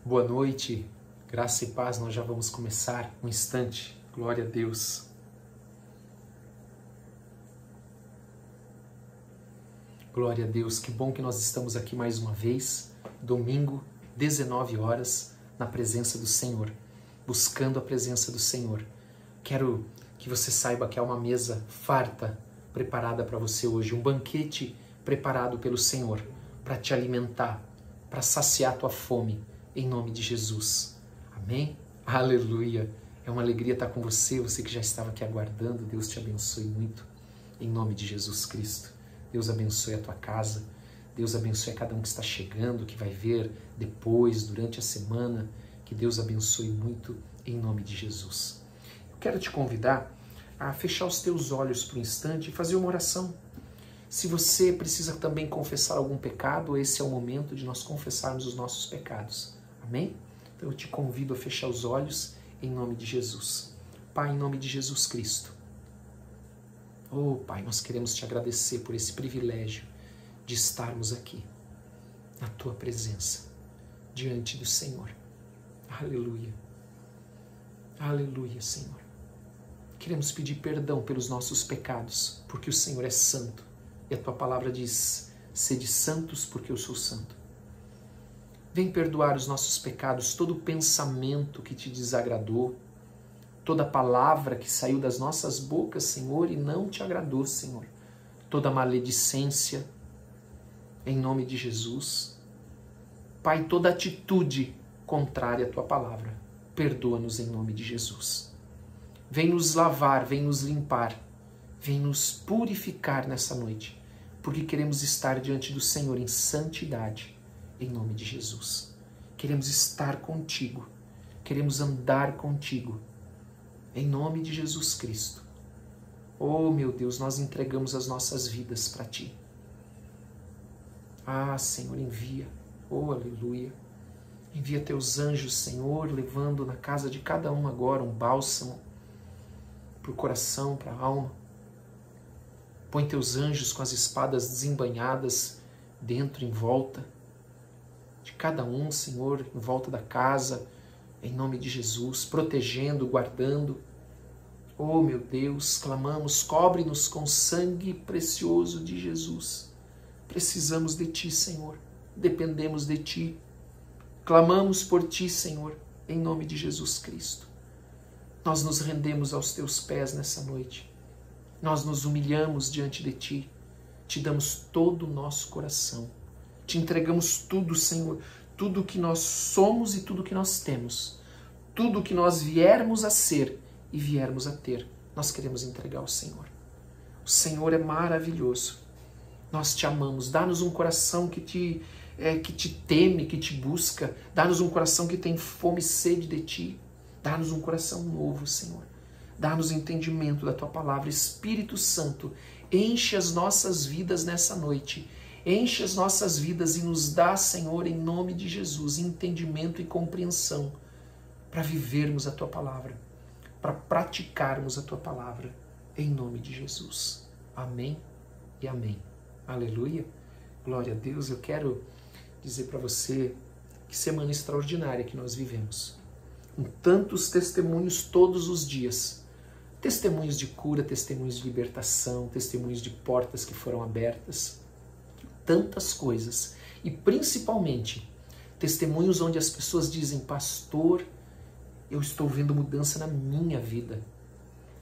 Boa noite, graça e paz, nós já vamos começar um instante, glória a Deus. Glória a Deus, que bom que nós estamos aqui mais uma vez, domingo, 19 horas, na presença do Senhor, buscando a presença do Senhor. Quero que você saiba que há uma mesa farta preparada para você hoje, um banquete preparado pelo Senhor para te alimentar, para saciar tua fome, em nome de Jesus. Amém? Aleluia! É uma alegria estar com você, você que já estava aqui aguardando. Deus te abençoe muito, em nome de Jesus Cristo. Deus abençoe a tua casa, Deus abençoe a cada um que está chegando, que vai ver depois, durante a semana. Que Deus abençoe muito, em nome de Jesus. Eu quero te convidar a fechar os teus olhos por um instante e fazer uma oração. Se você precisa também confessar algum pecado, esse é o momento de nós confessarmos os nossos pecados. Amém? Então eu te convido a fechar os olhos em nome de Jesus. Pai, em nome de Jesus Cristo. Oh, Pai, nós queremos te agradecer por esse privilégio de estarmos aqui, na tua presença, diante do Senhor. Aleluia. Aleluia, Senhor. Queremos pedir perdão pelos nossos pecados, porque o Senhor é santo. E a tua palavra diz, sede santos porque eu sou santo. Vem perdoar os nossos pecados, todo pensamento que te desagradou, toda palavra que saiu das nossas bocas, Senhor, e não te agradou, Senhor. Toda maledicência, em nome de Jesus. Pai, toda atitude contrária à tua palavra, perdoa-nos em nome de Jesus. Vem nos lavar, vem nos limpar, vem nos purificar nessa noite, porque queremos estar diante do Senhor em santidade, em nome de Jesus. Queremos estar contigo, queremos andar contigo, em nome de Jesus Cristo. Oh, meu Deus, nós entregamos as nossas vidas para ti. Ah, Senhor, envia, oh, aleluia. Envia teus anjos, Senhor, levando na casa de cada um agora um bálsamo para o coração, para a alma. Põe teus anjos com as espadas desembainhadas dentro, em volta de cada um, Senhor, em volta da casa, em nome de Jesus, protegendo, guardando. Oh, meu Deus, clamamos, cobre-nos com sangue precioso de Jesus. Precisamos de ti, Senhor, dependemos de ti. Clamamos por ti, Senhor, em nome de Jesus Cristo. Nós nos rendemos aos teus pés nessa noite. Nós nos humilhamos diante de ti, te damos todo o nosso coração, te entregamos tudo, Senhor, tudo que nós somos e tudo que nós temos, tudo que nós viermos a ser e viermos a ter, nós queremos entregar ao Senhor. O Senhor é maravilhoso, nós te amamos, dá-nos um coração que te teme, que te busca, dá-nos um coração que tem fome e sede de ti, dá-nos um coração novo, Senhor. Dá-nos entendimento da tua palavra. Espírito Santo, enche as nossas vidas nessa noite. Enche as nossas vidas e nos dá, Senhor, em nome de Jesus, entendimento e compreensão para vivermos a tua palavra, para praticarmos a tua palavra, em nome de Jesus. Amém e amém. Aleluia. Glória a Deus. Eu quero dizer para você que semana extraordinária que nós vivemos. Com tantos testemunhos todos os dias. Testemunhos de cura, testemunhos de libertação, testemunhos de portas que foram abertas, tantas coisas. E principalmente, testemunhos onde as pessoas dizem, pastor, eu estou vendo mudança na minha vida,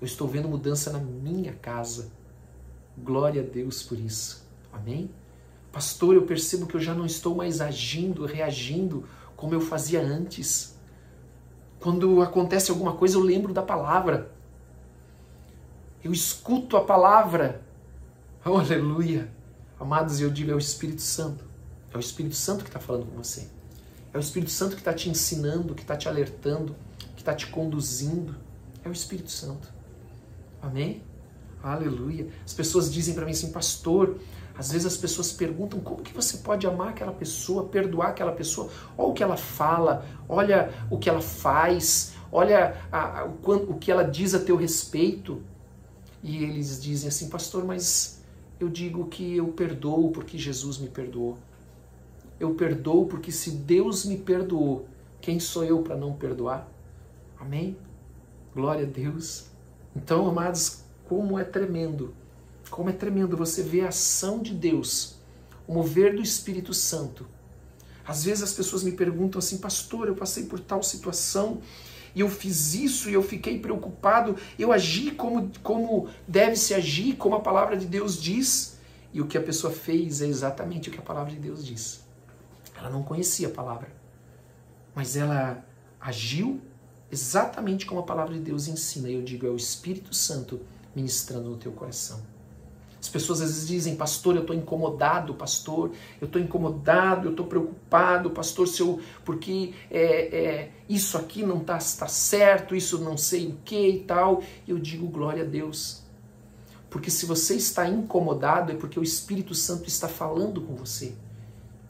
eu estou vendo mudança na minha casa. Glória a Deus por isso. Amém? Pastor, eu percebo que eu já não estou mais agindo, reagindo como eu fazia antes. Quando acontece alguma coisa, eu lembro da palavra. Eu escuto a palavra. Oh, aleluia. Amados, eu digo, é o Espírito Santo. É o Espírito Santo que está falando com você. É o Espírito Santo que está te ensinando, que está te alertando, que está te conduzindo. É o Espírito Santo. Amém? Aleluia. As pessoas dizem para mim assim, pastor, às vezes as pessoas perguntam como que você pode amar aquela pessoa, perdoar aquela pessoa. Olha o que ela fala, olha o que ela faz, olha o que ela diz a teu respeito. E eles dizem assim, pastor, mas eu digo que eu perdoo porque Jesus me perdoou. Eu perdoo porque se Deus me perdoou, Quem sou eu para não perdoar? Amém? Glória a Deus. Então, amados, como é tremendo você ver a ação de Deus, o mover do Espírito Santo. Às vezes as pessoas me perguntam assim, pastor, eu passei por tal situação e eu fiz isso e eu fiquei preocupado, eu agi como deve se agir, como a palavra de Deus diz. E o que a pessoa fez é exatamente o que a palavra de Deus diz. Ela não conhecia a palavra, mas ela agiu exatamente como a palavra de Deus ensina. Eu digo, é o Espírito Santo ministrando no teu coração. As pessoas às vezes dizem, pastor, eu estou incomodado, pastor, eu estou incomodado, eu estou preocupado, pastor, porque isso aqui não está certo, isso não sei o que e tal. E eu digo, glória a Deus. Porque se você está incomodado é porque o Espírito Santo está falando com você.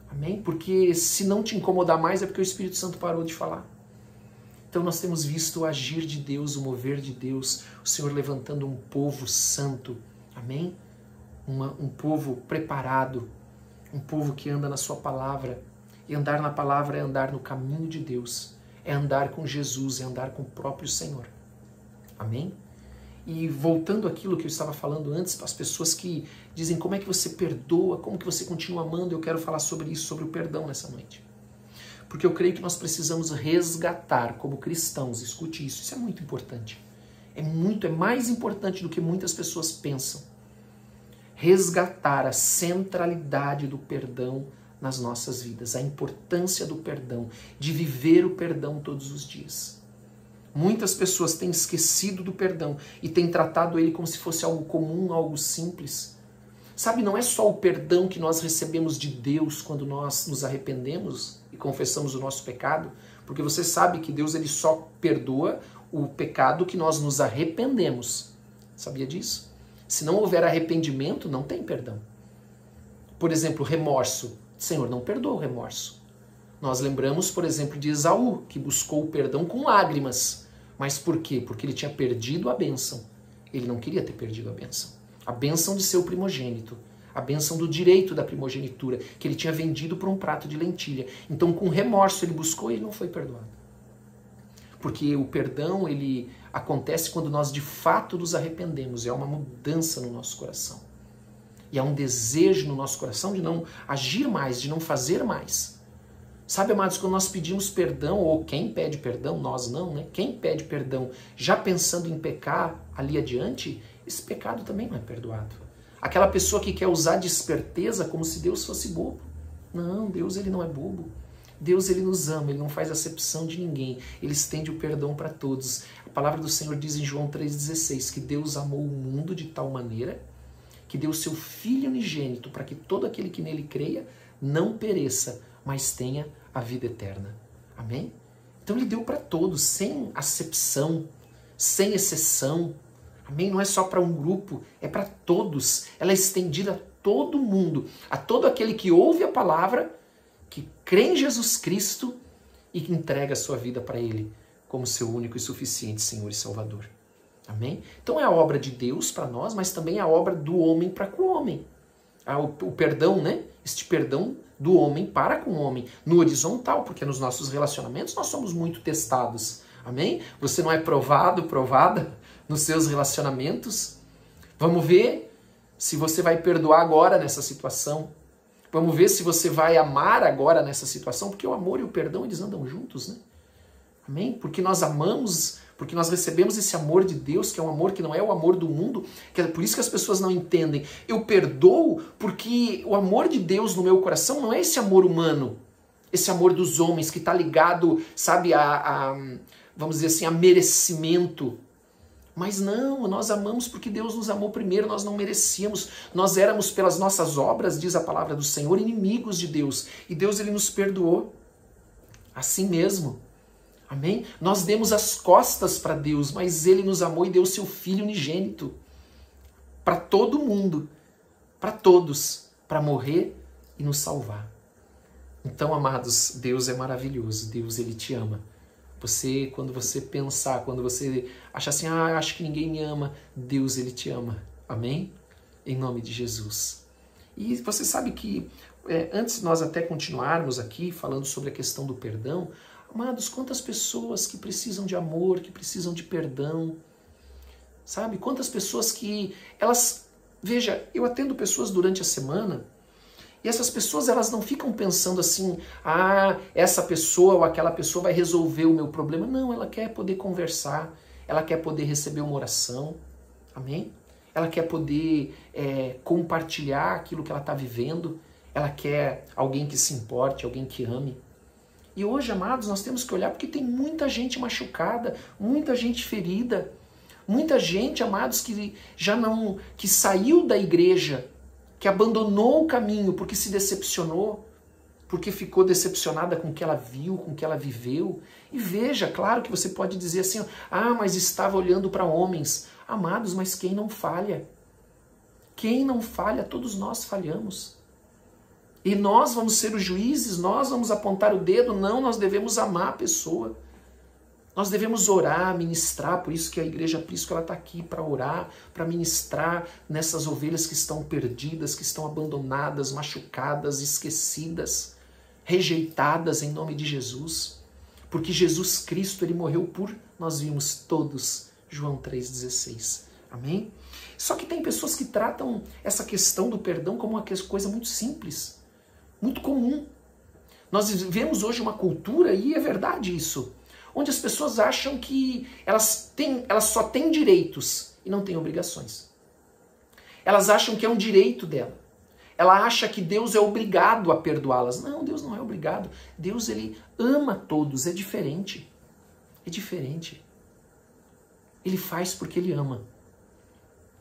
Amém? Porque se não te incomodar mais é porque o Espírito Santo parou de falar. Então nós temos visto o agir de Deus, o mover de Deus, o Senhor levantando um povo santo. Amém? Um povo preparado, um povo que anda na sua palavra. E andar na palavra é andar no caminho de Deus, é andar com Jesus, é andar com o próprio Senhor. Amém? E voltando àquilo que eu estava falando antes, as pessoas que dizem como é que você perdoa, como que você continua amando, eu quero falar sobre isso, sobre o perdão nessa noite. Porque eu creio que nós precisamos resgatar como cristãos, escute isso, isso é muito importante. É mais importante do que muitas pessoas pensam. Resgatar a centralidade do perdão nas nossas vidas, a importância do perdão, de viver o perdão todos os dias. Muitas pessoas têm esquecido do perdão e têm tratado ele como se fosse algo comum, algo simples. Sabe, não é só o perdão que nós recebemos de Deus quando nós nos arrependemos e confessamos o nosso pecado, porque você sabe que Deus ele só perdoa o pecado que nós nos arrependemos. Sabia disso? Se não houver arrependimento, não tem perdão. Por exemplo, remorso. O Senhor não perdoa o remorso. Nós lembramos, por exemplo, de Esaú, que buscou o perdão com lágrimas. Mas por quê? Porque ele tinha perdido a bênção. Ele não queria ter perdido a bênção. A bênção de ser o primogênito. A bênção do direito da primogenitura, que ele tinha vendido por um prato de lentilha. Então, com remorso, ele buscou e ele não foi perdoado. Porque o perdão, ele acontece quando nós de fato nos arrependemos. É uma mudança no nosso coração. E há um desejo no nosso coração de não agir mais, de não fazer mais. Sabe, amados, quando nós pedimos perdão, ou quem pede perdão, nós não, né? Quem pede perdão já pensando em pecar ali adiante, esse pecado também não é perdoado. Aquela pessoa que quer usar de esperteza como se Deus fosse bobo. Não, Deus ele não é bobo. Deus ele nos ama, ele não faz acepção de ninguém. Ele estende o perdão para todos. A palavra do Senhor diz em João 3,16 que Deus amou o mundo de tal maneira que deu o seu Filho unigênito para que todo aquele que nele creia não pereça, mas tenha a vida eterna. Amém? Então ele deu para todos, sem acepção, sem exceção. Amém? Não é só para um grupo, é para todos. Ela é estendida a todo mundo, a todo aquele que ouve a palavra, que crê em Jesus Cristo e que entrega a sua vida para Ele como seu único e suficiente Senhor e Salvador. Amém? Então é a obra de Deus para nós, mas também é a obra do homem para com o homem. O perdão, né? Este perdão do homem para com o homem, no horizontal, porque nos nossos relacionamentos nós somos muito testados. Amém? Você não é provada nos seus relacionamentos? Vamos ver se você vai perdoar agora nessa situação. Vamos ver se você vai amar agora nessa situação, porque o amor e o perdão eles andam juntos, né? Amém? Porque nós amamos, porque nós recebemos esse amor de Deus, que é um amor que não é o amor do mundo, que é por isso que as pessoas não entendem. Eu perdoo porque o amor de Deus no meu coração não é esse amor humano, esse amor dos homens que está ligado, sabe, vamos dizer assim, a merecimento. Mas não, nós amamos porque Deus nos amou primeiro, nós não merecíamos. Nós éramos pelas nossas obras, diz a palavra do Senhor, inimigos de Deus. E Deus ele nos perdoou. Assim mesmo. Amém? Nós demos as costas para Deus, mas Ele nos amou e deu o seu Filho unigênito. Para todo mundo, para todos, para morrer e nos salvar. Então, amados, Deus é maravilhoso, Deus ele te ama. Você, quando você pensar, quando você achar assim, acho que ninguém me ama, Deus ele te ama. Amém? Em nome de Jesus. E você sabe que, antes de nós até continuarmos aqui falando sobre a questão do perdão, Amados, quantas pessoas que precisam de amor, que precisam de perdão, sabe? Quantas pessoas que elas... Veja, eu atendo pessoas durante a semana e essas pessoas elas não ficam pensando assim, essa pessoa ou aquela pessoa vai resolver o meu problema. Não, ela quer poder conversar, ela quer poder receber uma oração, amém? Ela quer poder compartilhar aquilo que ela está vivendo, ela quer alguém que se importe, alguém que ame. E hoje, amados, nós temos que olhar porque tem muita gente machucada, muita gente ferida, muita gente, amados, que saiu da igreja, que abandonou o caminho porque se decepcionou, porque ficou decepcionada com o que ela viu, com o que ela viveu. E veja, claro que você pode dizer assim, mas estava olhando para homens. Amados, mas quem não falha? Quem não falha? Todos nós falhamos. E nós vamos ser os juízes, nós vamos apontar o dedo? Não, nós devemos amar a pessoa. Nós devemos orar, ministrar, por isso que a igreja, por isso que ela está aqui, para orar, para ministrar nessas ovelhas que estão perdidas, que estão abandonadas, machucadas, esquecidas, rejeitadas em nome de Jesus. Porque Jesus Cristo, ele morreu por nós vimos todos, João 3,16. Amém? Só que tem pessoas que tratam essa questão do perdão como uma coisa muito simples, muito comum. Nós vivemos hoje uma cultura, e é verdade isso, onde as pessoas acham que elas só têm direitos e não têm obrigações. Elas acham que é um direito dela. Ela acha que Deus é obrigado a perdoá-las. Não, Deus não é obrigado. Deus, ele ama todos, é diferente. É diferente. Ele faz porque ele ama.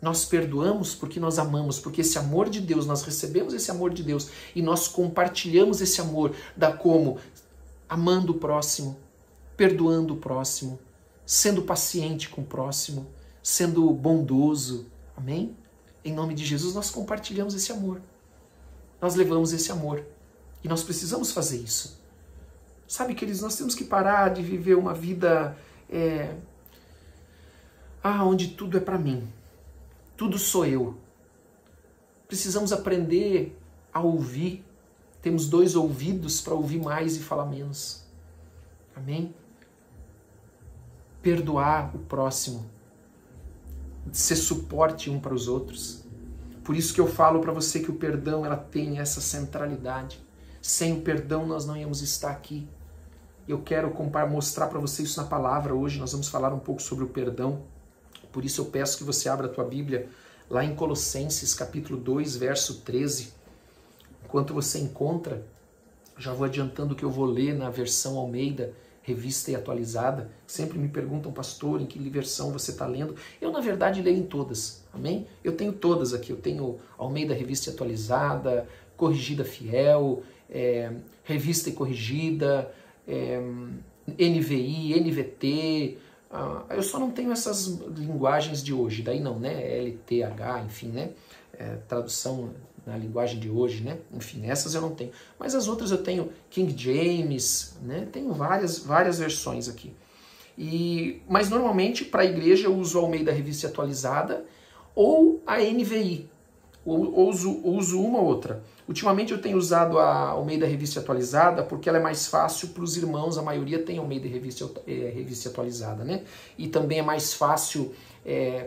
Nós perdoamos porque nós amamos, porque esse amor de Deus, nós recebemos esse amor de Deus e nós compartilhamos esse amor, como amando o próximo, perdoando o próximo, sendo paciente com o próximo, sendo bondoso. Amém? Em nome de Jesus nós compartilhamos esse amor. Nós levamos esse amor. E nós precisamos fazer isso. Sabe, queridos, nós temos que parar de viver uma vida onde tudo é para mim. Tudo sou eu. Precisamos aprender a ouvir. Temos 2 ouvidos para ouvir mais e falar menos. Amém? Perdoar o próximo. Ser suporte um para os outros. Por isso que eu falo para você que o perdão ela tem essa centralidade. Sem o perdão nós não íamos estar aqui. Eu quero mostrar para você isso na palavra hoje. Nós vamos falar um pouco sobre o perdão. Por isso eu peço que você abra a tua Bíblia lá em Colossenses capítulo 2, verso 13. Enquanto você encontra, já vou adiantando que eu vou ler na versão Almeida, revista e atualizada. Sempre me perguntam, pastor, em que versão você está lendo? Eu, na verdade, leio em todas. Amém? Eu tenho todas aqui. Eu tenho Almeida, revista e atualizada, corrigida fiel, revista e corrigida, NVI, NVT. Eu só não tenho essas linguagens de hoje. Daí não, né? LTH, enfim, né? Tradução na linguagem de hoje, né? Enfim, essas eu não tenho. Mas as outras eu tenho King James, né? Tenho várias versões aqui. Mas normalmente para a igreja eu uso a Almeida Revista Atualizada ou a NVI. Ou uso uma ou outra. Ultimamente eu tenho usado a Almeida Revista Atualizada porque ela é mais fácil para os irmãos. A maioria tem Almeida Revista Atualizada, né? E também é mais fácil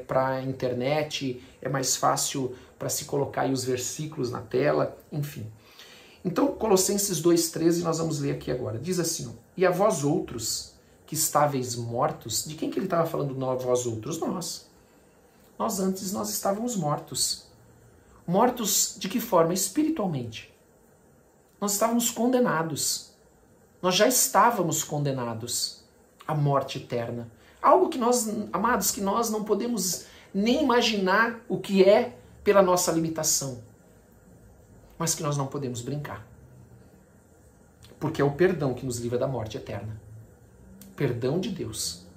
para a internet, é mais fácil para se colocar aí os versículos na tela, enfim. Então, Colossenses 2,13, nós vamos ler aqui agora. Diz assim, e a vós outros que estáveis mortos, de quem que ele estava falando, vós outros? Nós. Nós estávamos mortos. Mortos de que forma? Espiritualmente. Nós estávamos condenados. Nós já estávamos condenados à morte eterna. Algo que nós, amados, que nós não podemos nem imaginar o que é pela nossa limitação. Mas que nós não podemos brincar. Porque é o perdão que nos livra da morte eterna. Perdão de Deus.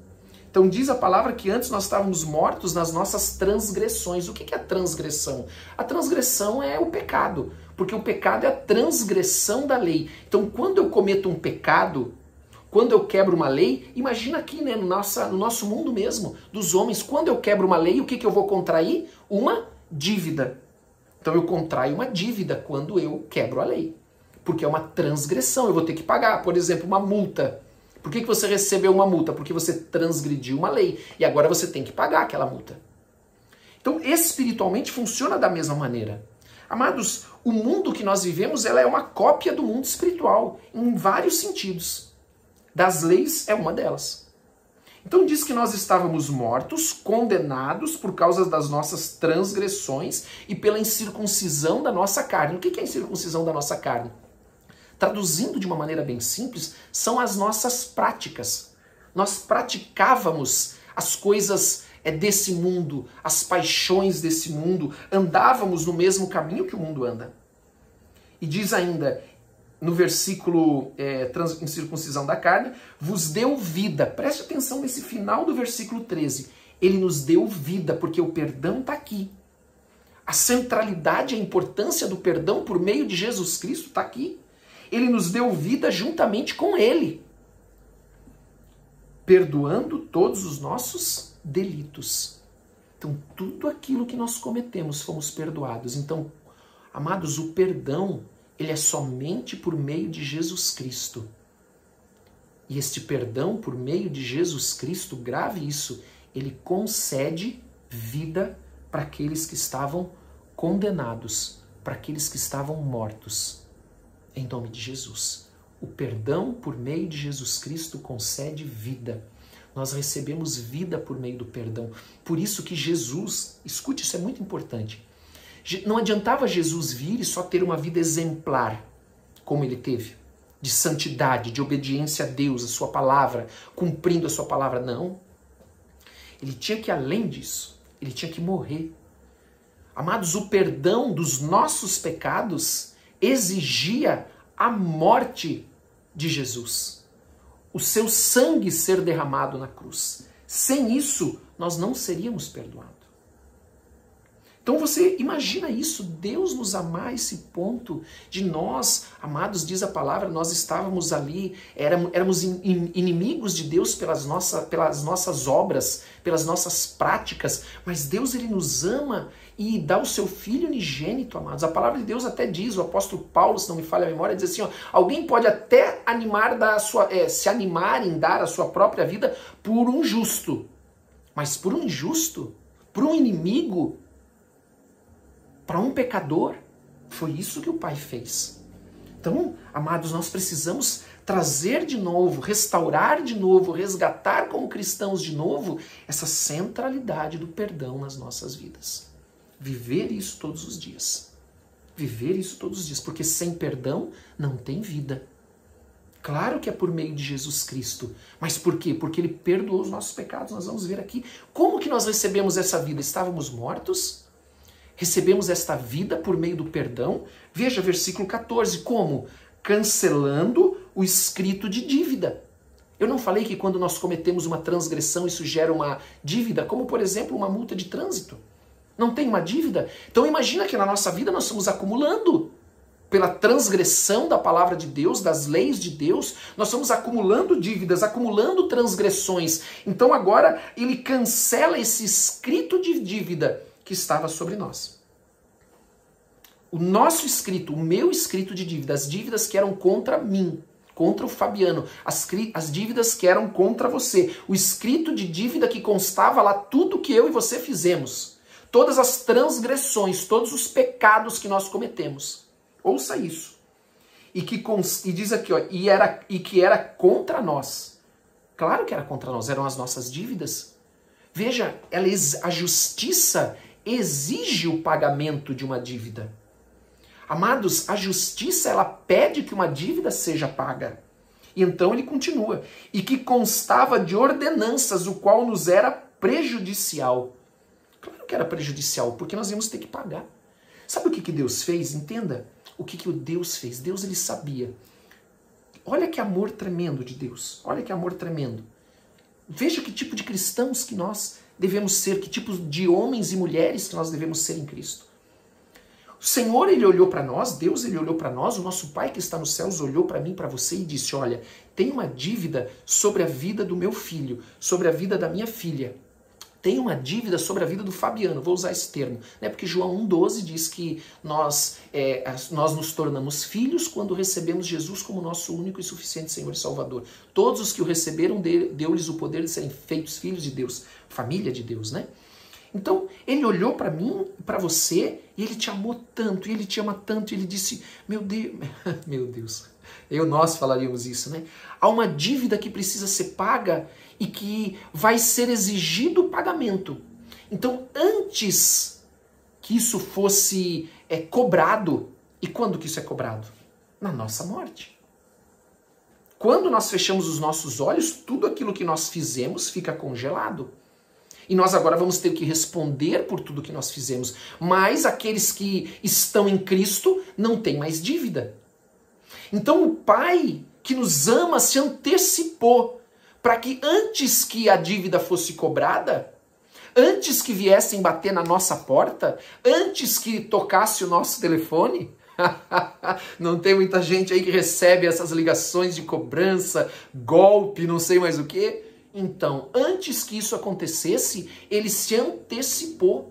Então diz a palavra que antes nós estávamos mortos nas nossas transgressões. O que é a transgressão? A transgressão é o pecado. Porque o pecado é a transgressão da lei. Então quando eu cometo um pecado, quando eu quebro uma lei, imagina aqui, né, no nosso mundo mesmo, dos homens, quando eu quebro uma lei, o que eu vou contrair? Uma dívida. Então eu contraio uma dívida quando eu quebro a lei. Porque é uma transgressão, eu vou ter que pagar, por exemplo, uma multa. Por que você recebeu uma multa? Porque você transgrediu uma lei e agora você tem que pagar aquela multa. Então, espiritualmente funciona da mesma maneira. Amados, o mundo que nós vivemos, ela é uma cópia do mundo espiritual, em vários sentidos. Das leis é uma delas. Então diz que nós estávamos mortos, condenados por causa das nossas transgressões e pela incircuncisão da nossa carne. O que é a incircuncisão da nossa carne? Traduzindo de uma maneira bem simples, são as nossas práticas. Nós praticávamos as coisas desse mundo, as paixões desse mundo, andávamos no mesmo caminho que o mundo anda. E diz ainda, no versículo incircuncisão da carne, vos deu vida. Preste atenção nesse final do versículo 13. Ele nos deu vida, porque o perdão está aqui. A centralidade, a importância do perdão por meio de Jesus Cristo está aqui. Ele nos deu vida juntamente com Ele, perdoando todos os nossos delitos. Então, tudo aquilo que nós cometemos fomos perdoados. Então, amados, o perdão, ele é somente por meio de Jesus Cristo. E este perdão por meio de Jesus Cristo, grave isso, ele concede vida para aqueles que estavam condenados, para aqueles que estavam mortos. Em nome de Jesus. O perdão por meio de Jesus Cristo concede vida. Nós recebemos vida por meio do perdão. Por isso que Jesus, escute, isso é muito importante. Não adiantava Jesus vir e só ter uma vida exemplar, como ele teve, de santidade, de obediência a Deus, a sua palavra, cumprindo a sua palavra. Não. Ele tinha que ir além disso. Ele tinha que morrer. Amados, o perdão dos nossos pecados exigia a morte de Jesus. O seu sangue ser derramado na cruz. Sem isso, nós não seríamos perdoados. Então você imagina isso, Deus nos amar a esse ponto de nós, amados, diz a palavra, nós estávamos ali, éramos inimigos de Deus pelas nossas obras, pelas nossas práticas, mas Deus, ele nos ama e dá o seu Filho unigênito, amados. A palavra de Deus até diz, o apóstolo Paulo, se não me falha a memória, diz assim, ó, alguém pode até se animar em dar a sua própria vida por um justo, mas por um injusto, por um inimigo, para um pecador, foi isso que o Pai fez. Então, amados, nós precisamos trazer de novo, restaurar de novo, resgatar como cristãos de novo essa centralidade do perdão nas nossas vidas. Viver isso todos os dias. Viver isso todos os dias, porque sem perdão não tem vida. Claro que é por meio de Jesus Cristo, mas por quê? Porque Ele perdoou os nossos pecados. Nós vamos ver aqui como que nós recebemos essa vida. Estávamos mortos? Recebemos esta vida por meio do perdão. Veja versículo 14, como? Cancelando o escrito de dívida. Eu não falei que quando nós cometemos uma transgressão isso gera uma dívida, como por exemplo uma multa de trânsito. Não tem uma dívida? Então imagina que na nossa vida nós estamos acumulando. Pela transgressão da palavra de Deus, das leis de Deus, nós estamos acumulando dívidas, acumulando transgressões. Então agora ele cancela esse escrito de dívida que estava sobre nós. O nosso escrito, o meu escrito de dívida, as dívidas que eram contra mim, contra o Fabiano, as dívidas que eram contra você, o escrito de dívida que constava lá tudo que eu e você fizemos, todas as transgressões, todos os pecados que nós cometemos. Ouça isso. E diz aqui, ó, e que era contra nós. Claro que era contra nós, eram as nossas dívidas. Veja, a justiça exige o pagamento de uma dívida. Amados, a justiça, ela pede que uma dívida seja paga. E então ele continua. E que constava de ordenanças, o qual nos era prejudicial. Claro que era prejudicial, porque nós íamos ter que pagar. Sabe o que Deus fez? Entenda o que o Deus fez. Deus, ele sabia. Olha que amor tremendo de Deus. Olha que amor tremendo. Veja que tipo de cristãos que nós devemos ser, que tipo de homens e mulheres que nós devemos ser em Cristo. O Senhor, ele olhou para nós, Deus, ele olhou para nós, o nosso Pai que está nos céus olhou para mim, para você e disse, olha, tem uma dívida sobre a vida do meu filho, sobre a vida da minha filha. tem uma dívida sobre a vida do Fabiano, vou usar esse termo, né? Porque João 1,12 diz que nós nos tornamos filhos quando recebemos Jesus como nosso único e suficiente Senhor e Salvador. Todos os que o receberam, deu-lhes o poder de serem feitos filhos de Deus, família de Deus, né? Então, ele olhou para mim, para você, e ele te amou tanto, e ele te ama tanto, e ele disse, meu Deus, nós falaríamos isso, né? Há uma dívida que precisa ser paga e que vai ser exigido o pagamento. Então, antes que isso fosse cobrado, e quando que isso é cobrado? Na nossa morte. Quando nós fechamos os nossos olhos, tudo aquilo que nós fizemos fica congelado. E nós agora vamos ter que responder por tudo que nós fizemos. Mas aqueles que estão em Cristo não têm mais dívida. Então o Pai que nos ama se antecipou para que antes que a dívida fosse cobrada, antes que viessem bater na nossa porta, antes que tocasse o nosso telefone, não tem muita gente aí que recebe essas ligações de cobrança, golpe, não sei mais o quê. Então, antes que isso acontecesse, ele se antecipou.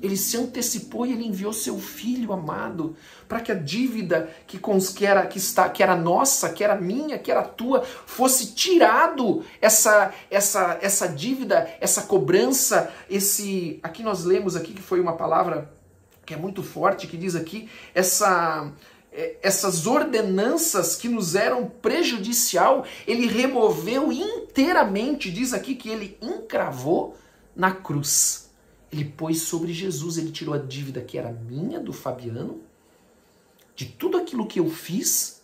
Ele se antecipou e ele enviou seu Filho amado para que a dívida que era nossa, que era minha, que era tua, fosse tirado essa dívida, essa cobrança, aqui nós lemos aqui que foi uma palavra que é muito forte, que diz aqui, essas ordenanças que nos eram prejudicial, ele removeu inteiramente, diz aqui que ele encravou na cruz. Ele pôs sobre Jesus, ele tirou a dívida que era minha, do Fabiano, de tudo aquilo que eu fiz,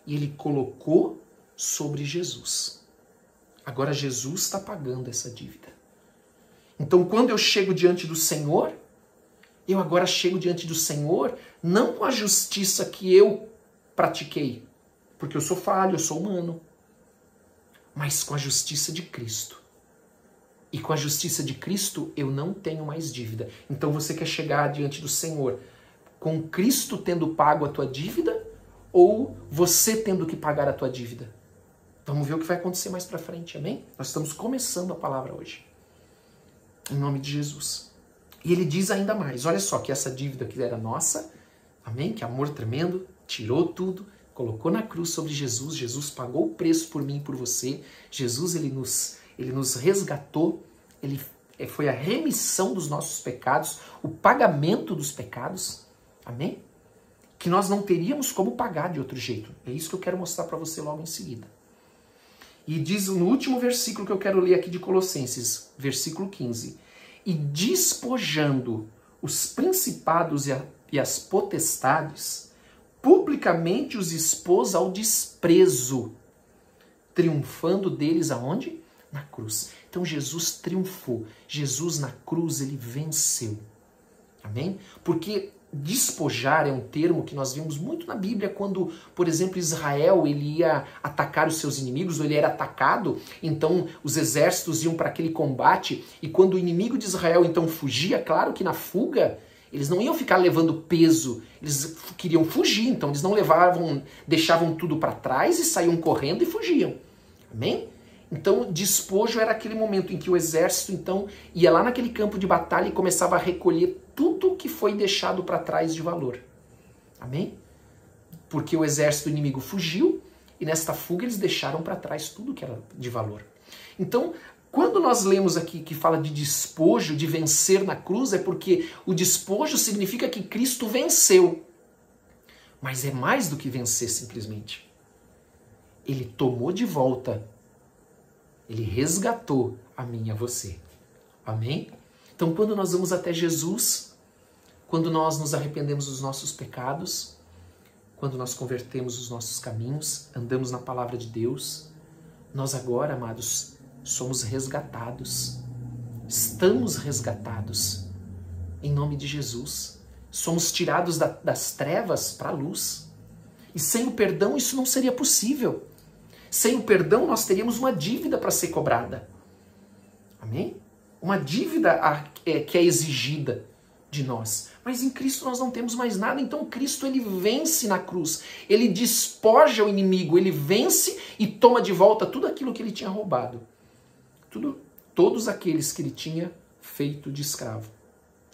e ele colocou sobre Jesus. Agora Jesus está pagando essa dívida. Então quando eu chego diante do Senhor, eu agora chego diante do Senhor não com a justiça que eu pratiquei, porque eu sou falho, eu sou humano, mas com a justiça de Cristo. E com a justiça de Cristo eu não tenho mais dívida. Então você quer chegar diante do Senhor com Cristo tendo pago a tua dívida ou você tendo que pagar a tua dívida? Vamos ver o que vai acontecer mais pra frente, amém? Nós estamos começando a palavra hoje. Em nome de Jesus. E ele diz ainda mais, olha só, que essa dívida que era nossa, amém? Que amor tremendo, tirou tudo, colocou na cruz sobre Jesus, Jesus pagou o preço por mim e por você, Jesus ele nos resgatou, foi a remissão dos nossos pecados, o pagamento dos pecados, amém? Que nós não teríamos como pagar de outro jeito. É isso que eu quero mostrar para você logo em seguida. E diz no último versículo que eu quero ler aqui de Colossenses, versículo 15, e despojando os principados e as potestades, publicamente os expôs ao desprezo, triunfando deles aonde? Na cruz. Então Jesus triunfou. Jesus na cruz, ele venceu. Amém? Porque despojar é um termo que nós vimos muito na Bíblia quando, por exemplo, Israel ele ia atacar os seus inimigos, ou ele era atacado, então os exércitos iam para aquele combate, e quando o inimigo de Israel então fugia, claro que na fuga, eles não iam ficar levando peso, eles queriam fugir, então eles não deixavam tudo para trás e saíam correndo e fugiam. Amém? Então, despojo era aquele momento em que o exército, então, ia lá naquele campo de batalha e começava a recolher tudo que foi deixado para trás de valor. Amém? Porque o exército inimigo fugiu e nesta fuga eles deixaram para trás tudo que era de valor. Então, quando nós lemos aqui que fala de despojo, de vencer na cruz, é porque o despojo significa que Cristo venceu. Mas é mais do que vencer simplesmente. Ele tomou de volta. Ele resgatou a mim e a você. Amém? Então, quando nós vamos até Jesus, quando nós nos arrependemos dos nossos pecados, quando nós convertemos os nossos caminhos, andamos na palavra de Deus, nós agora, amados, somos resgatados. Estamos resgatados. Em nome de Jesus. Somos tirados das trevas para a luz. E sem o perdão isso não seria possível. Sem o perdão, nós teríamos uma dívida para ser cobrada. Amém? Uma dívida que é exigida de nós. Mas em Cristo nós não temos mais nada. Então Cristo ele vence na cruz. Ele despoja o inimigo. Ele vence e toma de volta tudo aquilo que ele tinha roubado. Tudo todos aqueles que ele tinha feito de escravo.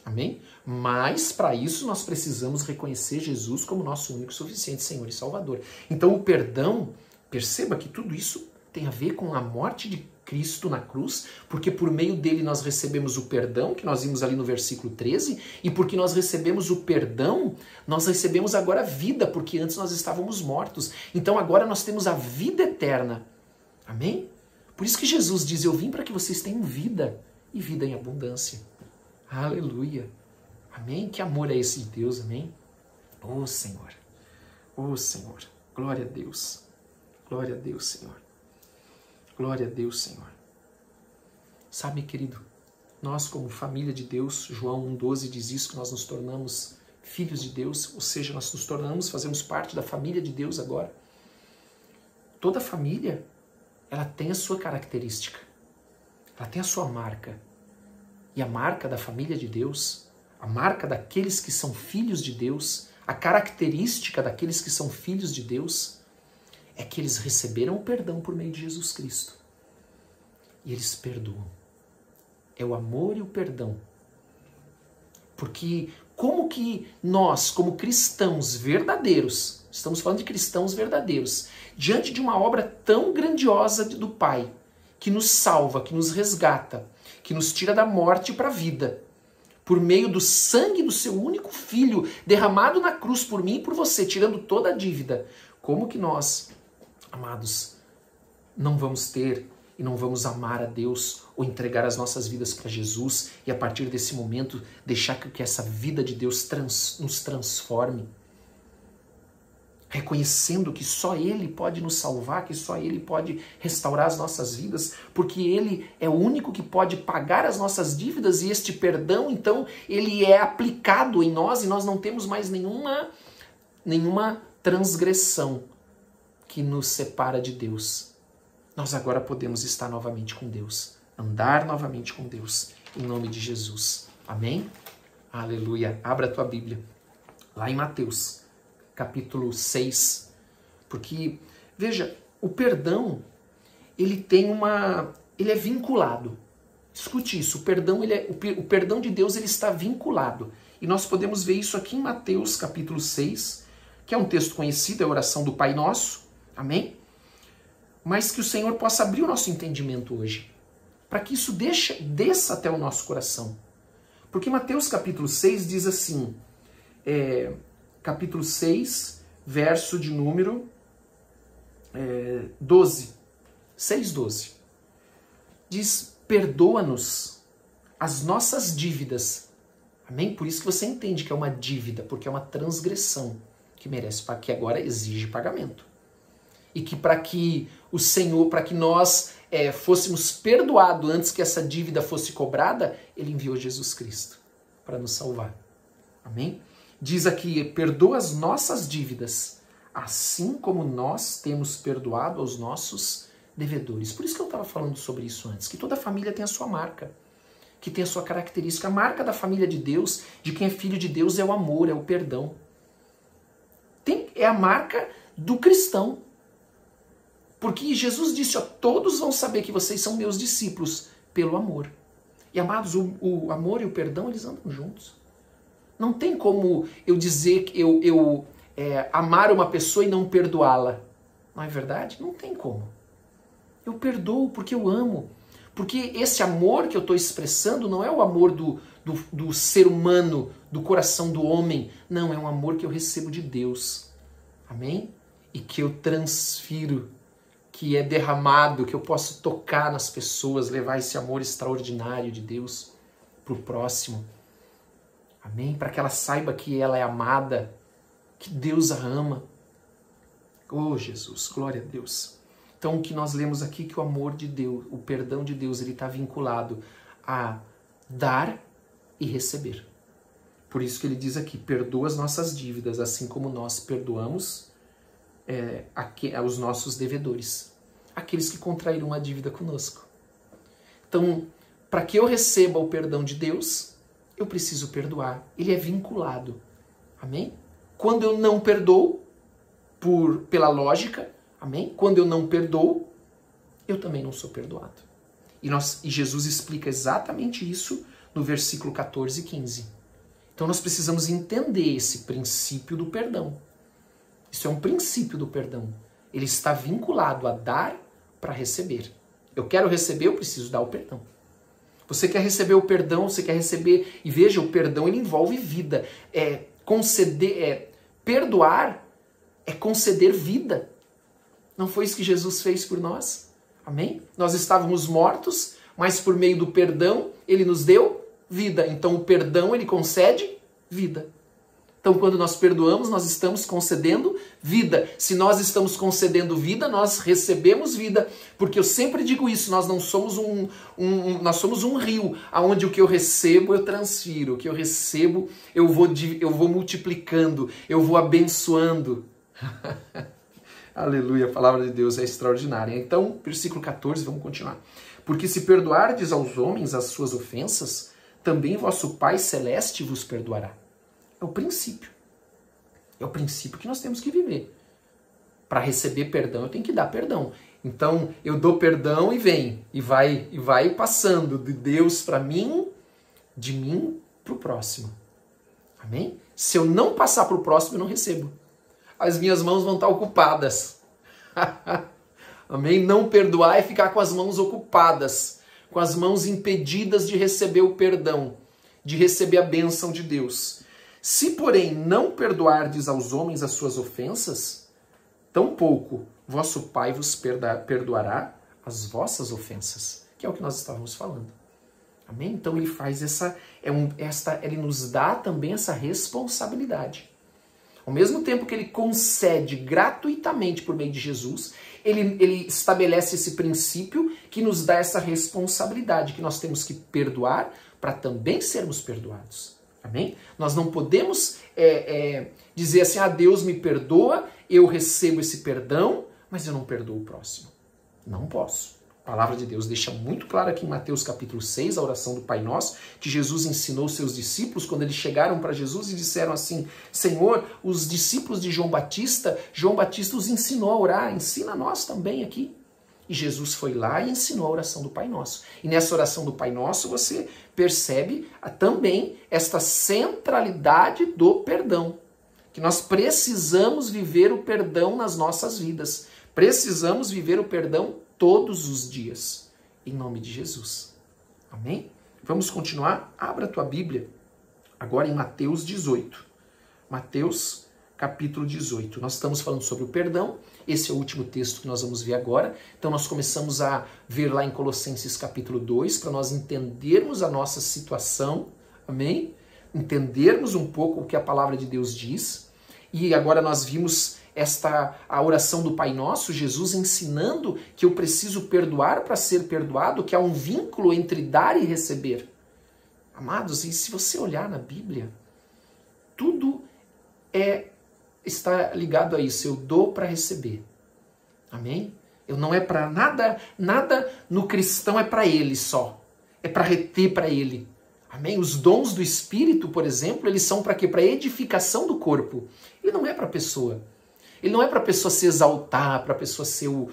Amém? Mas, para isso, nós precisamos reconhecer Jesus como nosso único e suficiente Senhor e Salvador. Então, o perdão, perceba que tudo isso tem a ver com a morte de Cristo na cruz, porque por meio dele nós recebemos o perdão, que nós vimos ali no versículo 13, e porque nós recebemos o perdão, nós recebemos agora vida, porque antes nós estávamos mortos. Então, agora nós temos a vida eterna. Amém? Por isso que Jesus diz, eu vim para que vocês tenham vida, e vida em abundância. Aleluia. Amém? Que amor é esse de Deus, amém? Oh, Senhor. Oh, Senhor. Glória a Deus. Glória a Deus, Senhor. Glória a Deus, Senhor. Sabe, querido, nós como família de Deus, João 1,12 diz isso, que nós nos tornamos filhos de Deus, ou seja, nós nos tornamos, fazemos parte da família de Deus agora. Toda família, ela tem a sua característica. Ela tem a sua marca. E a marca da família de Deus, a marca daqueles que são filhos de Deus, a característica daqueles que são filhos de Deus, é que eles receberam o perdão por meio de Jesus Cristo. E eles perdoam. É o amor e o perdão. Porque como que nós, como cristãos verdadeiros, estamos falando de cristãos verdadeiros, diante de uma obra tão grandiosa do Pai, que nos salva, que nos resgata, que nos tira da morte para a vida, por meio do sangue do seu único Filho, derramado na cruz por mim e por você, tirando toda a dívida, como que nós, amados, não vamos ter e não vamos amar a Deus ou entregar as nossas vidas para Jesus e a partir desse momento deixar que essa vida de Deus nos transforme? Reconhecendo que só Ele pode nos salvar, que só Ele pode restaurar as nossas vidas, porque Ele é o único que pode pagar as nossas dívidas e este perdão, então, Ele é aplicado em nós e nós não temos mais nenhuma transgressão que nos separa de Deus. Nós agora podemos estar novamente com Deus, andar novamente com Deus, em nome de Jesus. Amém? Aleluia. Abra a tua Bíblia, lá em Mateus, capítulo 6, porque, veja, o perdão, ele é vinculado. Escute isso, o perdão de Deus, ele está vinculado. E nós podemos ver isso aqui em Mateus, capítulo 6, que é um texto conhecido, é a oração do Pai Nosso, amém? Mas que o Senhor possa abrir o nosso entendimento hoje, para que isso desça até o nosso coração. Porque Mateus, capítulo 6, diz assim, capítulo 6, verso de número 12. 6:12. Diz, perdoa-nos as nossas dívidas. Amém? Por isso que você entende que é uma dívida, porque é uma transgressão que merece, que agora exige pagamento. E que para que o Senhor, para que nós fôssemos perdoados antes que essa dívida fosse cobrada, Ele enviou Jesus Cristo para nos salvar. Amém? Diz aqui, perdoa as nossas dívidas, assim como nós temos perdoado aos nossos devedores. Por isso que eu estava falando sobre isso antes, que toda família tem a sua marca, que tem a sua característica. A marca da família de Deus, de quem é filho de Deus, é o amor, é o perdão. É a marca do cristão. Porque Jesus disse, todos vão saber que vocês são meus discípulos pelo amor. E amados, o amor e o perdão, eles andam juntos. Não tem como eu dizer que eu amar uma pessoa e não perdoá-la. Não é verdade? Não tem como. Eu perdoo porque eu amo. Porque esse amor que eu estou expressando não é o amor do ser humano, do coração do homem. Não, é um amor que eu recebo de Deus. Amém? E que eu transfiro, que é derramado, que eu posso tocar nas pessoas, levar esse amor extraordinário de Deus para o próximo. Amém? Para que ela saiba que ela é amada, que Deus a ama. Oh, Jesus, glória a Deus. Então, o que nós lemos aqui, que o amor de Deus, o perdão de Deus, ele está vinculado a dar e receber. Por isso que ele diz aqui, perdoa as nossas dívidas, assim como nós perdoamos aos nossos devedores, aqueles que contraíram uma dívida conosco. Então, para que eu receba o perdão de Deus, eu preciso perdoar. Ele é vinculado. Amém? Quando eu não perdoo, pela lógica, amém? Quando eu não perdoo, eu também não sou perdoado. E Jesus explica exatamente isso no versículo 14 e 15. Então nós precisamos entender esse princípio do perdão. Isso é um princípio do perdão. Ele está vinculado a dar para receber. Eu quero receber, eu preciso dar o perdão. Você quer receber o perdão, você quer receber... E veja, o perdão ele envolve vida. Perdoar é conceder vida. Não foi isso que Jesus fez por nós? Amém? Nós estávamos mortos, mas por meio do perdão, ele nos deu vida. Então o perdão, ele concede vida. Então quando nós perdoamos, nós estamos concedendo vida. Se nós estamos concedendo vida, nós recebemos vida. Porque eu sempre digo isso, nós não somos nós somos um rio, onde o que eu recebo eu transfiro. O que eu recebo eu vou multiplicando, eu vou abençoando. Aleluia, a palavra de Deus é extraordinária. Então, versículo 14, vamos continuar. Porque se perdoardes aos homens as suas ofensas, também vosso Pai Celeste vos perdoará. É o princípio. É o princípio que nós temos que viver. Para receber perdão, eu tenho que dar perdão. Então, eu dou perdão e vem. E vai passando de Deus para mim, de mim para o próximo. Amém? Se eu não passar para o próximo, eu não recebo. As minhas mãos vão estar ocupadas. Amém? Não perdoar é ficar com as mãos ocupadas, com as mãos impedidas de receber o perdão, de receber a bênção de Deus. Se, porém, não perdoardes aos homens as suas ofensas, tampouco vosso Pai vos perdoará as vossas ofensas, que é o que nós estávamos falando. Amém? Então ele faz ele nos dá também essa responsabilidade. Ao mesmo tempo que ele concede gratuitamente por meio de Jesus, ele estabelece esse princípio que nos dá essa responsabilidade, que nós temos que perdoar para também sermos perdoados. Amém? Nós não podemos dizer assim, Deus me perdoa, eu recebo esse perdão, mas eu não perdoo o próximo. Não posso. A palavra de Deus deixa muito claro aqui em Mateus capítulo 6, a oração do Pai Nosso, que Jesus ensinou seus discípulos quando eles chegaram para Jesus e disseram assim, Senhor, os discípulos de João Batista os ensinou a orar, ensina a nós também aqui. E Jesus foi lá e ensinou a oração do Pai Nosso. E nessa oração do Pai Nosso você percebe também esta centralidade do perdão. Que nós precisamos viver o perdão nas nossas vidas. Precisamos viver o perdão todos os dias, em nome de Jesus. Amém? Vamos continuar? Abra a tua Bíblia, agora em Mateus 18. Mateus, capítulo 18. Nós estamos falando sobre o perdão, esse é o último texto que nós vamos ver agora. Então nós começamos a ver lá em Colossenses capítulo 2, para nós entendermos a nossa situação, amém? Entendermos um pouco o que a palavra de Deus diz. E agora nós vimos a oração do Pai Nosso, Jesus ensinando que eu preciso perdoar para ser perdoado, que há um vínculo entre dar e receber. Amados, e se você olhar na Bíblia, tudo está ligado a isso. Eu dou para receber. Amém? Eu não é para nada no cristão é para ele só. É para reter para ele. Amém? Os dons do Espírito, por exemplo, eles são para quê? Para edificação do corpo. Ele não é para a pessoa. Ele não é para a pessoa se exaltar, para a pessoa ser o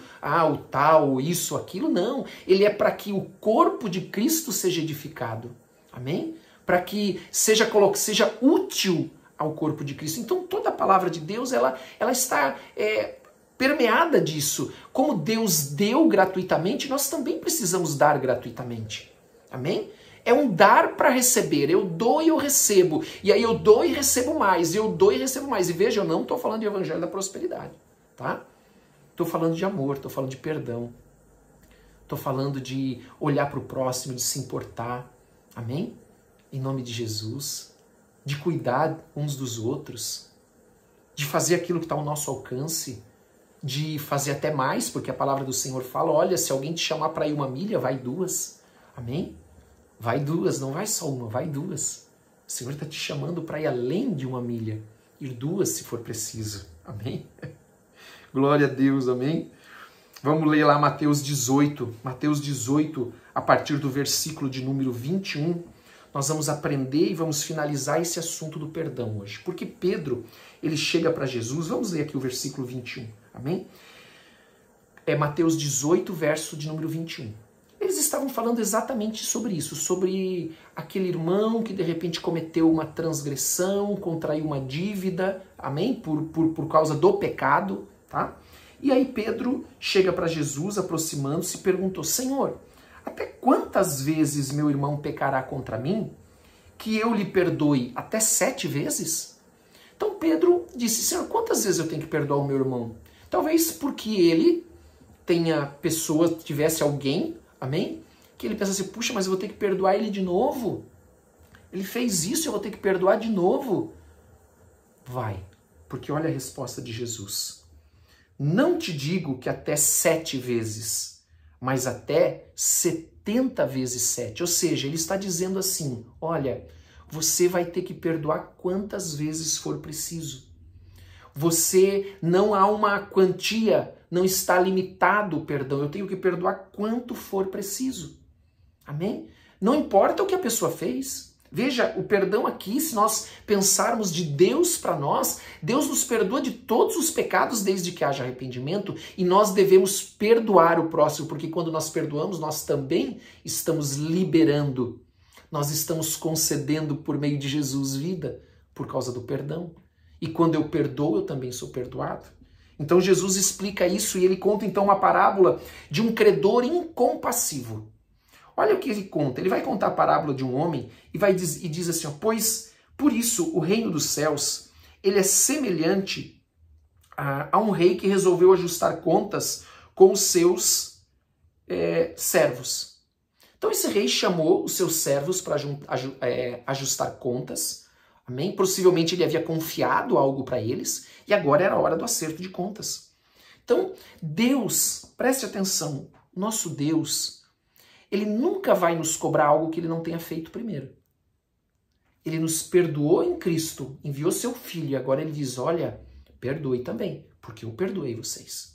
tal, isso, aquilo, não. Ele é para que o corpo de Cristo seja edificado. Amém? Para que seja útil ao corpo de Cristo. Então toda a palavra de Deus, ela está permeada disso. Como Deus deu gratuitamente, nós também precisamos dar gratuitamente. Amém? É um dar para receber. Eu dou e eu recebo. E aí eu dou e recebo mais. Eu dou e recebo mais. E veja, eu não estou falando de evangelho da prosperidade. Tá? Estou falando de amor, estou falando de perdão. Estou falando de olhar para o próximo, de se importar. Amém? Em nome de Jesus. De cuidar uns dos outros. De fazer aquilo que está ao nosso alcance. De fazer até mais, porque a palavra do Senhor fala, olha, se alguém te chamar para ir 1 milha, vai 2. Amém? Vai 2, não vai só 1, vai 2. O Senhor está te chamando para ir além de 1 milha. Ir 2 se for preciso. Amém? Glória a Deus, amém? Vamos ler lá Mateus 18. Mateus 18, a partir do versículo de número 21. Nós vamos aprender e vamos finalizar esse assunto do perdão hoje. Porque Pedro, ele chega para Jesus. Vamos ler aqui o versículo 21. Amém? É Mateus 18, verso de número 21. Eles estavam falando exatamente sobre isso, sobre aquele irmão que de repente cometeu uma transgressão, contraiu uma dívida, amém? Por causa do pecado, tá? E aí Pedro chega para Jesus, aproximando-se, e perguntou: Senhor, até quantas vezes meu irmão pecará contra mim, que eu lhe perdoe? Até 7 vezes? Então Pedro disse: Senhor, quantas vezes eu tenho que perdoar o meu irmão? Talvez porque ele tenha pessoas, tivesse alguém, amém? Que ele pensa assim: puxa, mas eu vou ter que perdoar ele de novo? Ele fez isso, eu vou ter que perdoar de novo? Vai, porque olha a resposta de Jesus. Não te digo que até 7 vezes, mas até 70 vezes 7. Ou seja, ele está dizendo assim: olha, você vai ter que perdoar quantas vezes for preciso. Você, não há uma quantia, não está limitado o perdão. Eu tenho que perdoar quanto for preciso. Amém? Não importa o que a pessoa fez. Veja, o perdão aqui, se nós pensarmos de Deus para nós, Deus nos perdoa de todos os pecados desde que haja arrependimento, e nós devemos perdoar o próximo, porque quando nós perdoamos, nós também estamos liberando. Nós estamos concedendo por meio de Jesus vida por causa do perdão. E quando eu perdoo, eu também sou perdoado. Então Jesus explica isso e ele conta então uma parábola de um credor incompassivo. Olha o que ele conta. Ele vai contar a parábola de um homem e diz assim: ó, pois por isso o reino dos céus ele é semelhante a um rei que resolveu ajustar contas com os seus servos. Então esse rei chamou os seus servos para ajustar contas. Amém? Possivelmente ele havia confiado algo para eles e agora era a hora do acerto de contas. Então Deus, preste atenção, nosso Deus, ele nunca vai nos cobrar algo que ele não tenha feito primeiro. Ele nos perdoou em Cristo, enviou seu Filho e agora ele diz: olha, perdoe também, porque eu perdoei vocês.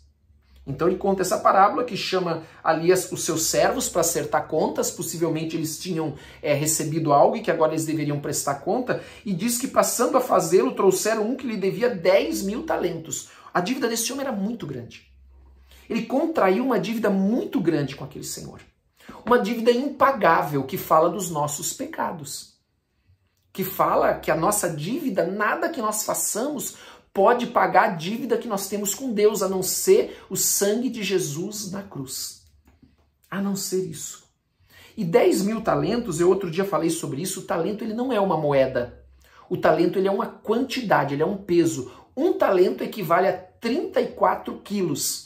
Então ele conta essa parábola que chama ali os seus servos para acertar contas, possivelmente eles tinham recebido algo e que agora eles deveriam prestar conta, e diz que passando a fazê-lo trouxeram um que lhe devia 10.000 talentos. A dívida desse homem era muito grande. Ele contraiu uma dívida muito grande com aquele senhor. Uma dívida impagável que fala dos nossos pecados. Que fala que a nossa dívida, nada que nós façamos pode pagar a dívida que nós temos com Deus, a não ser o sangue de Jesus na cruz. A não ser isso. E 10.000 talentos, eu outro dia falei sobre isso, o talento ele não é uma moeda. O talento ele é uma quantidade, ele é um peso. Um talento equivale a 34 quilos.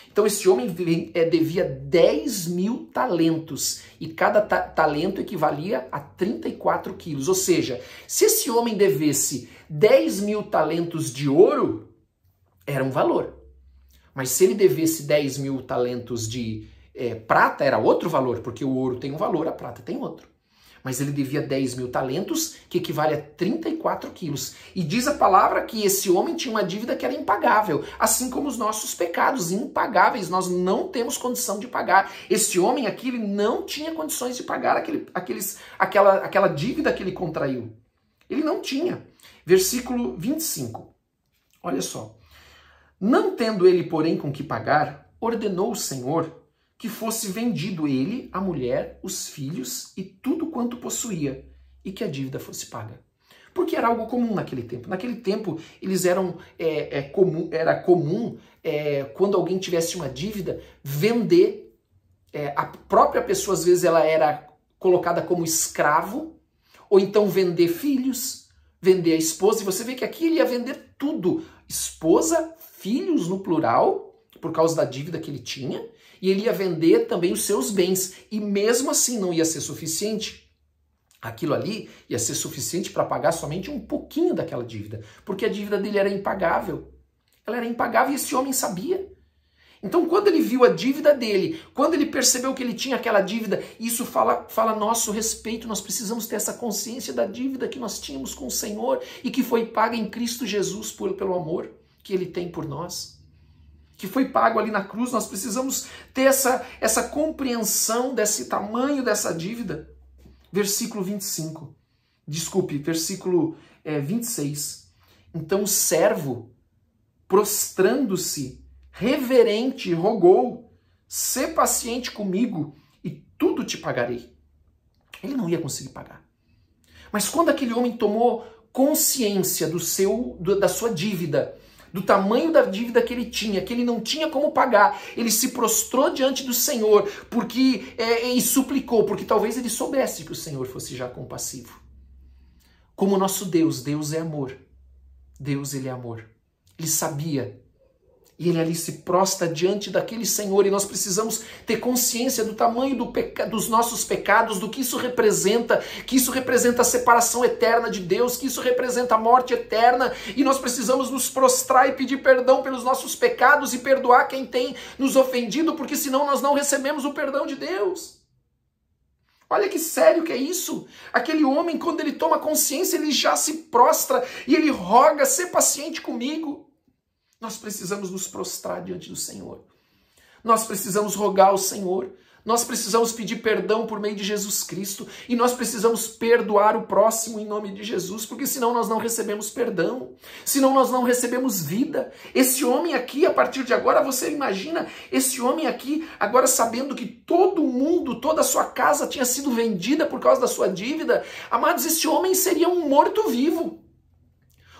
Então esse homem devia 10.000 talentos e cada talento equivalia a 34 quilos. Ou seja, se esse homem devesse 10.000 talentos de ouro, era um valor. Mas se ele devesse 10.000 talentos de prata, era outro valor, porque o ouro tem um valor, a prata tem outro. Mas ele devia 10.000 talentos, que equivale a 34 quilos. E diz a palavra que esse homem tinha uma dívida que era impagável, assim como os nossos pecados, impagáveis, nós não temos condição de pagar. Esse homem aqui, ele não tinha condições de pagar aquela dívida que ele contraiu. Ele não tinha. Versículo 25, olha só. Não tendo ele, porém, com que pagar, ordenou o Senhor que fosse vendido ele, a mulher, os filhos e tudo quanto possuía, e que a dívida fosse paga. Porque era algo comum naquele tempo. Naquele tempo, eles era comum, quando alguém tivesse uma dívida, vender. A própria pessoa, às vezes, ela era colocada como escravo, ou então vender filhos, vender a esposa. E você vê que aqui ele ia vender tudo. Esposa, filhos no plural, por causa da dívida que ele tinha, e ele ia vender também os seus bens, e mesmo assim não ia ser suficiente. Aquilo ali ia ser suficiente para pagar somente um pouquinho daquela dívida, porque a dívida dele era impagável. Ela era impagável e esse homem sabia. Então quando ele viu a dívida dele, quando ele percebeu que ele tinha aquela dívida, isso fala a nosso respeito, nós precisamos ter essa consciência da dívida que nós tínhamos com o Senhor e que foi paga em Cristo Jesus pelo amor que ele tem por nós. Que foi pago ali na cruz, nós precisamos ter essa compreensão desse tamanho dessa dívida. Versículo 25. Desculpe, versículo 26. Então o servo, prostrando-se, reverente, rogou: sê paciente comigo, e tudo te pagarei. Ele não ia conseguir pagar. Mas quando aquele homem tomou consciência da sua dívida, do tamanho da dívida que ele tinha, que ele não tinha como pagar, ele se prostrou diante do Senhor e suplicou, porque talvez ele soubesse que o Senhor fosse já compassivo. Como nosso Deus, Deus é amor. Deus, ele é amor. Ele sabia. E ele ali se prostra diante daquele Senhor, e nós precisamos ter consciência do tamanho dos nossos pecados, do que isso representa a separação eterna de Deus, que isso representa a morte eterna, e nós precisamos nos prostrar e pedir perdão pelos nossos pecados e perdoar quem tem nos ofendido, porque senão nós não recebemos o perdão de Deus. Olha que sério que é isso. Aquele homem, quando ele toma consciência, ele já se prostra e ele roga: ser paciente comigo. Nós precisamos nos prostrar diante do Senhor. Nós precisamos rogar ao Senhor. Nós precisamos pedir perdão por meio de Jesus Cristo. E nós precisamos perdoar o próximo em nome de Jesus, porque senão nós não recebemos perdão. Senão nós não recebemos vida. Esse homem aqui, a partir de agora, você imagina, esse homem aqui, agora sabendo que todo mundo, toda a sua casa tinha sido vendida por causa da sua dívida. Amados, esse homem seria um morto-vivo.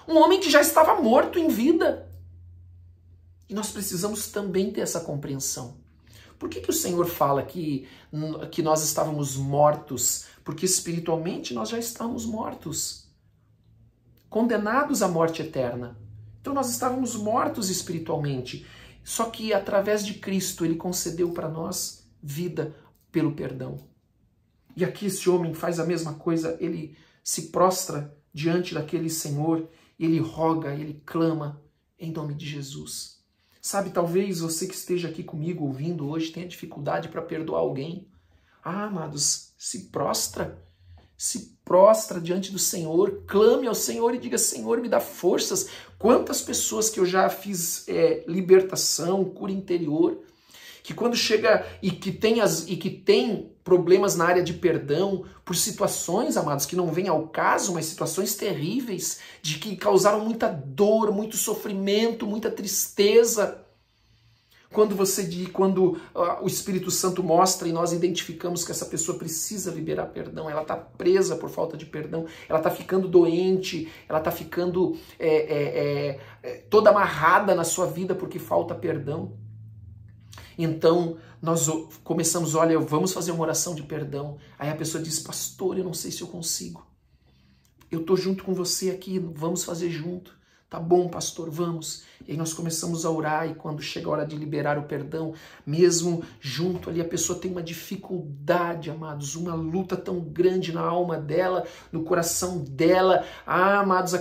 Um homem que já estava morto em vida. E nós precisamos também ter essa compreensão. Por que o Senhor fala que nós estávamos mortos? Porque espiritualmente nós já estávamos mortos, condenados à morte eterna. Então nós estávamos mortos espiritualmente. Só que através de Cristo ele concedeu para nós vida pelo perdão. E aqui esse homem faz a mesma coisa, ele se prostra diante daquele Senhor, ele roga, ele clama em nome de Jesus. Sabe, talvez você que esteja aqui comigo ouvindo hoje tenha dificuldade para perdoar alguém. Ah, amados, se prostra diante do Senhor, clame ao Senhor e diga: Senhor, me dá forças. Quantas pessoas que eu já fiz libertação, cura interior, que quando chega e que tem problemas na área de perdão, por situações, amados, que não vêm ao caso, mas situações terríveis, de que causaram muita dor, muito sofrimento, muita tristeza. Quando o Espírito Santo mostra e nós identificamos que essa pessoa precisa liberar perdão, ela está presa por falta de perdão, ela está ficando doente, ela está ficando toda amarrada na sua vida porque falta perdão. Então, nós começamos, olha, vamos fazer uma oração de perdão. Aí a pessoa diz: pastor, eu não sei se eu consigo. Eu estou junto com você aqui, vamos fazer junto. Tá bom, pastor, vamos. E aí nós começamos a orar, e quando chega a hora de liberar o perdão, mesmo junto ali, a pessoa tem uma dificuldade, amados, uma luta tão grande na alma dela, no coração dela. Ah, amados,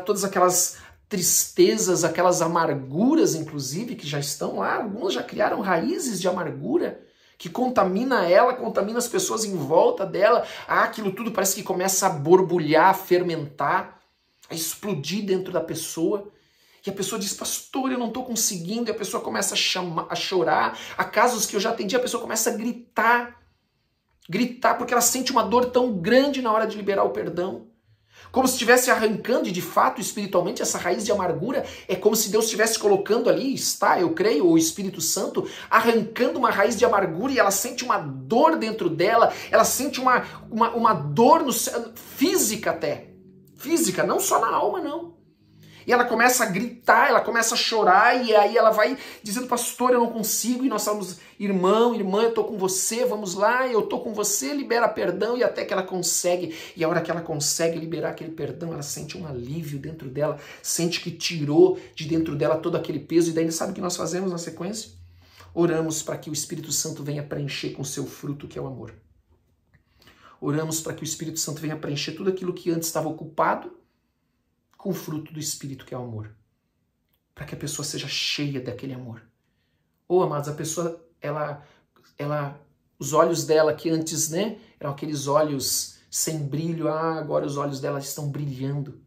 todas aquelas tristezas, aquelas amarguras, inclusive, que já estão lá, algumas já criaram raízes de amargura, que contamina ela, contamina as pessoas em volta dela. Ah, aquilo tudo parece que começa a borbulhar, a fermentar, a explodir dentro da pessoa. E a pessoa diz: pastor, eu não estou conseguindo. E a pessoa começa a chorar. Há casos que eu já atendi, a pessoa começa a gritar, porque ela sente uma dor tão grande na hora de liberar o perdão. Como se estivesse arrancando, e de fato, espiritualmente, essa raiz de amargura é como se Deus estivesse colocando ali, eu creio, o Espírito Santo, arrancando uma raiz de amargura, e ela sente uma dor dentro dela, ela sente uma dor física até. Física, não só na alma, não. E ela começa a gritar, ela começa a chorar, e aí ela vai dizendo: pastor, eu não consigo. E nós falamos: irmão, irmã, eu estou com você, vamos lá, eu estou com você, libera perdão. E até que ela consegue, e a hora que ela consegue liberar aquele perdão, ela sente um alívio dentro dela, sente que tirou de dentro dela todo aquele peso. E daí sabe o que nós fazemos na sequência? Oramos para que o Espírito Santo venha preencher com seu fruto, que é o amor. Oramos para que o Espírito Santo venha preencher tudo aquilo que antes estava ocupado com o fruto do Espírito, que é o amor. Para que a pessoa seja cheia daquele amor. Amados, a pessoa, os olhos dela, que antes, eram aqueles olhos sem brilho, agora os olhos dela estão brilhando.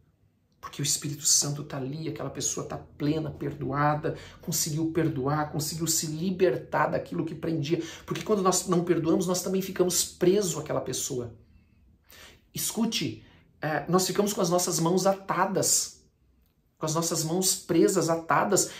Porque o Espírito Santo está ali, aquela pessoa está plena, perdoada, conseguiu perdoar, conseguiu se libertar daquilo que prendia. Porque quando nós não perdoamos, nós também ficamos presos àquela pessoa. Escute, nós ficamos com as nossas mãos atadas. com as nossas mãos presas, atadas,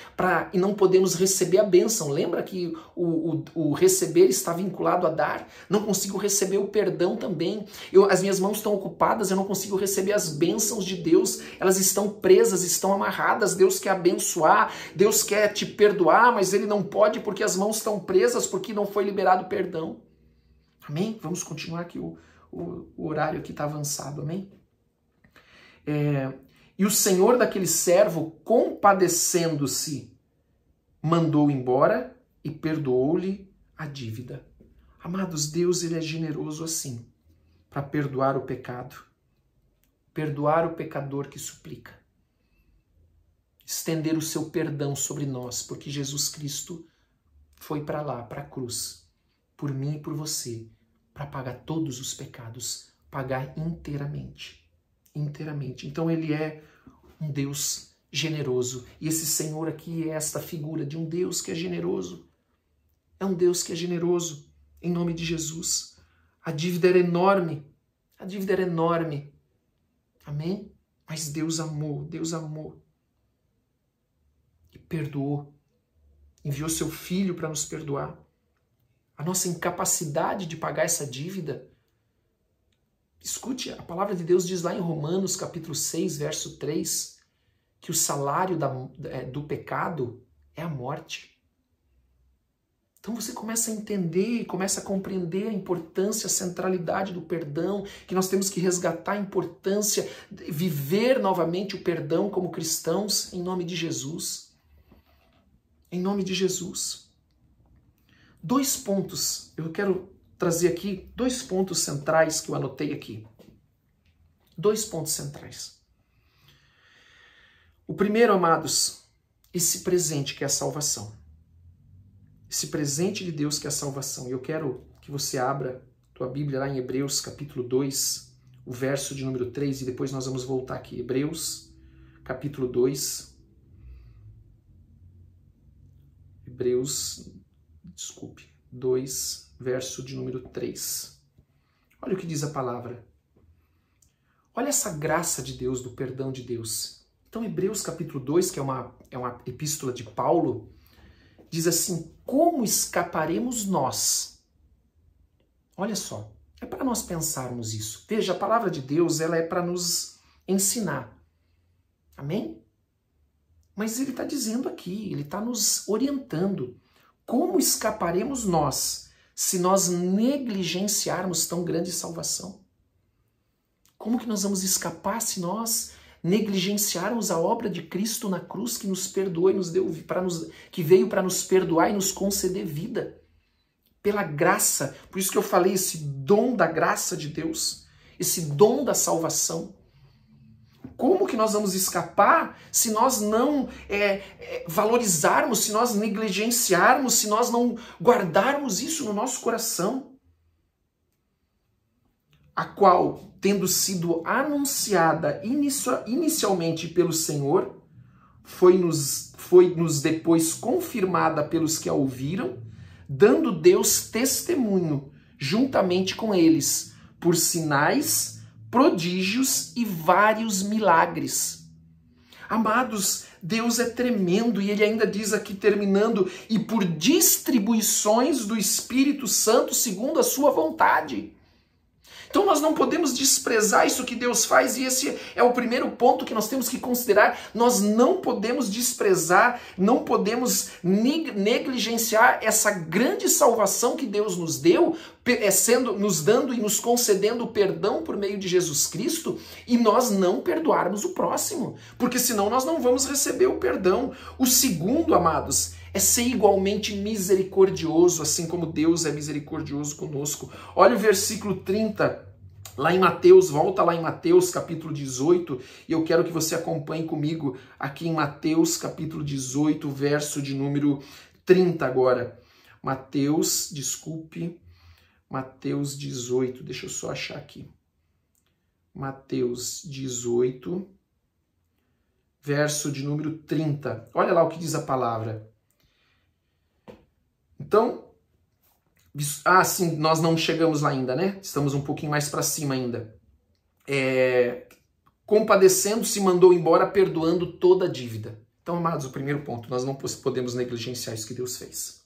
e não podemos receber a bênção. Lembra que o receber está vinculado a dar? Não consigo receber o perdão também. As minhas mãos estão ocupadas, eu não consigo receber as bênçãos de Deus. Elas estão presas, estão amarradas. Deus quer abençoar, Deus quer te perdoar, mas Ele não pode porque as mãos estão presas, porque não foi liberado perdão. Amém? Vamos continuar aqui, o horário aqui está avançado, amém? E o senhor daquele servo, compadecendo-se, mandou embora e perdoou-lhe a dívida. Amados, Deus, Ele é generoso assim, para perdoar o pecado, perdoar o pecador que suplica, estender o seu perdão sobre nós, porque Jesus Cristo foi para lá, para a cruz, por mim e por você, para pagar todos os pecados, pagar inteiramente. Inteiramente. Então Ele é um Deus generoso. E esse Senhor aqui é esta figura de um Deus que é generoso. É um Deus que é generoso. Em nome de Jesus. A dívida era enorme. A dívida era enorme. Amém? Mas Deus amou. Deus amou. E perdoou. Enviou seu Filho para nos perdoar. A nossa incapacidade de pagar essa dívida. Escute, a palavra de Deus diz lá em Romanos capítulo 6, verso 3, que o salário do pecado é a morte. Então você começa a entender, começa a compreender a importância, a centralidade do perdão, que nós temos que resgatar a importância, de viver novamente o perdão como cristãos, em nome de Jesus. Em nome de Jesus. 2 pontos, eu quero trazer aqui 2 pontos centrais que eu anotei aqui. 2 pontos centrais. O primeiro, amados, esse presente que é a salvação. Esse presente de Deus que é a salvação. E eu quero que você abra tua Bíblia lá em Hebreus capítulo 2, o verso de número 3, e depois nós vamos voltar aqui. Hebreus capítulo 2. Hebreus, 2, verso de número 3. Olha o que diz a palavra. Olha essa graça de Deus, do perdão de Deus. Então, Hebreus capítulo 2, que é uma epístola de Paulo, diz assim: como escaparemos nós? Olha só, é para nós pensarmos isso. Veja, a palavra de Deus, ela é para nos ensinar. Amém? Mas ele está dizendo aqui, ele está nos orientando. Como escaparemos nós se nós negligenciarmos tão grande salvação? Como que nós vamos escapar se nós negligenciarmos a obra de Cristo na cruz, que nos perdoou e nos deu, que veio para nos perdoar e nos conceder vida? Pela graça, por isso que eu falei, esse dom da graça de Deus, esse dom da salvação. Como que nós vamos escapar se nós não valorizarmos, se nós negligenciarmos, se nós não guardarmos isso no nosso coração? A qual, tendo sido anunciada inicialmente pelo Senhor, foi-nos depois confirmada pelos que a ouviram, dando Deus testemunho juntamente com eles, por sinais, prodígios e vários milagres. Amados, Deus é tremendo e Ele ainda diz aqui, terminando, e por distribuições do Espírito Santo segundo a sua vontade. Então nós não podemos desprezar isso que Deus faz, e esse é o primeiro ponto que nós temos que considerar. Nós não podemos desprezar, não podemos negligenciar essa grande salvação que Deus nos deu, nos dando e nos concedendo o perdão por meio de Jesus Cristo, e nós não perdoarmos o próximo, porque senão nós não vamos receber o perdão. O segundo, amados, é ser igualmente misericordioso, assim como Deus é misericordioso conosco. Olha o versículo 30, lá em Mateus, volta lá em Mateus capítulo 18, e eu quero que você acompanhe comigo aqui em Mateus capítulo 18, verso de número 30 agora. Mateus 18, deixa eu só achar aqui. Mateus 18, verso de número 30. Olha lá o que diz a palavra. Então, sim, nós não chegamos lá ainda, né? Estamos um pouquinho mais para cima ainda. compadecendo-se, mandou embora, perdoando toda a dívida. Então, amados, o primeiro ponto, nós não podemos negligenciar isso que Deus fez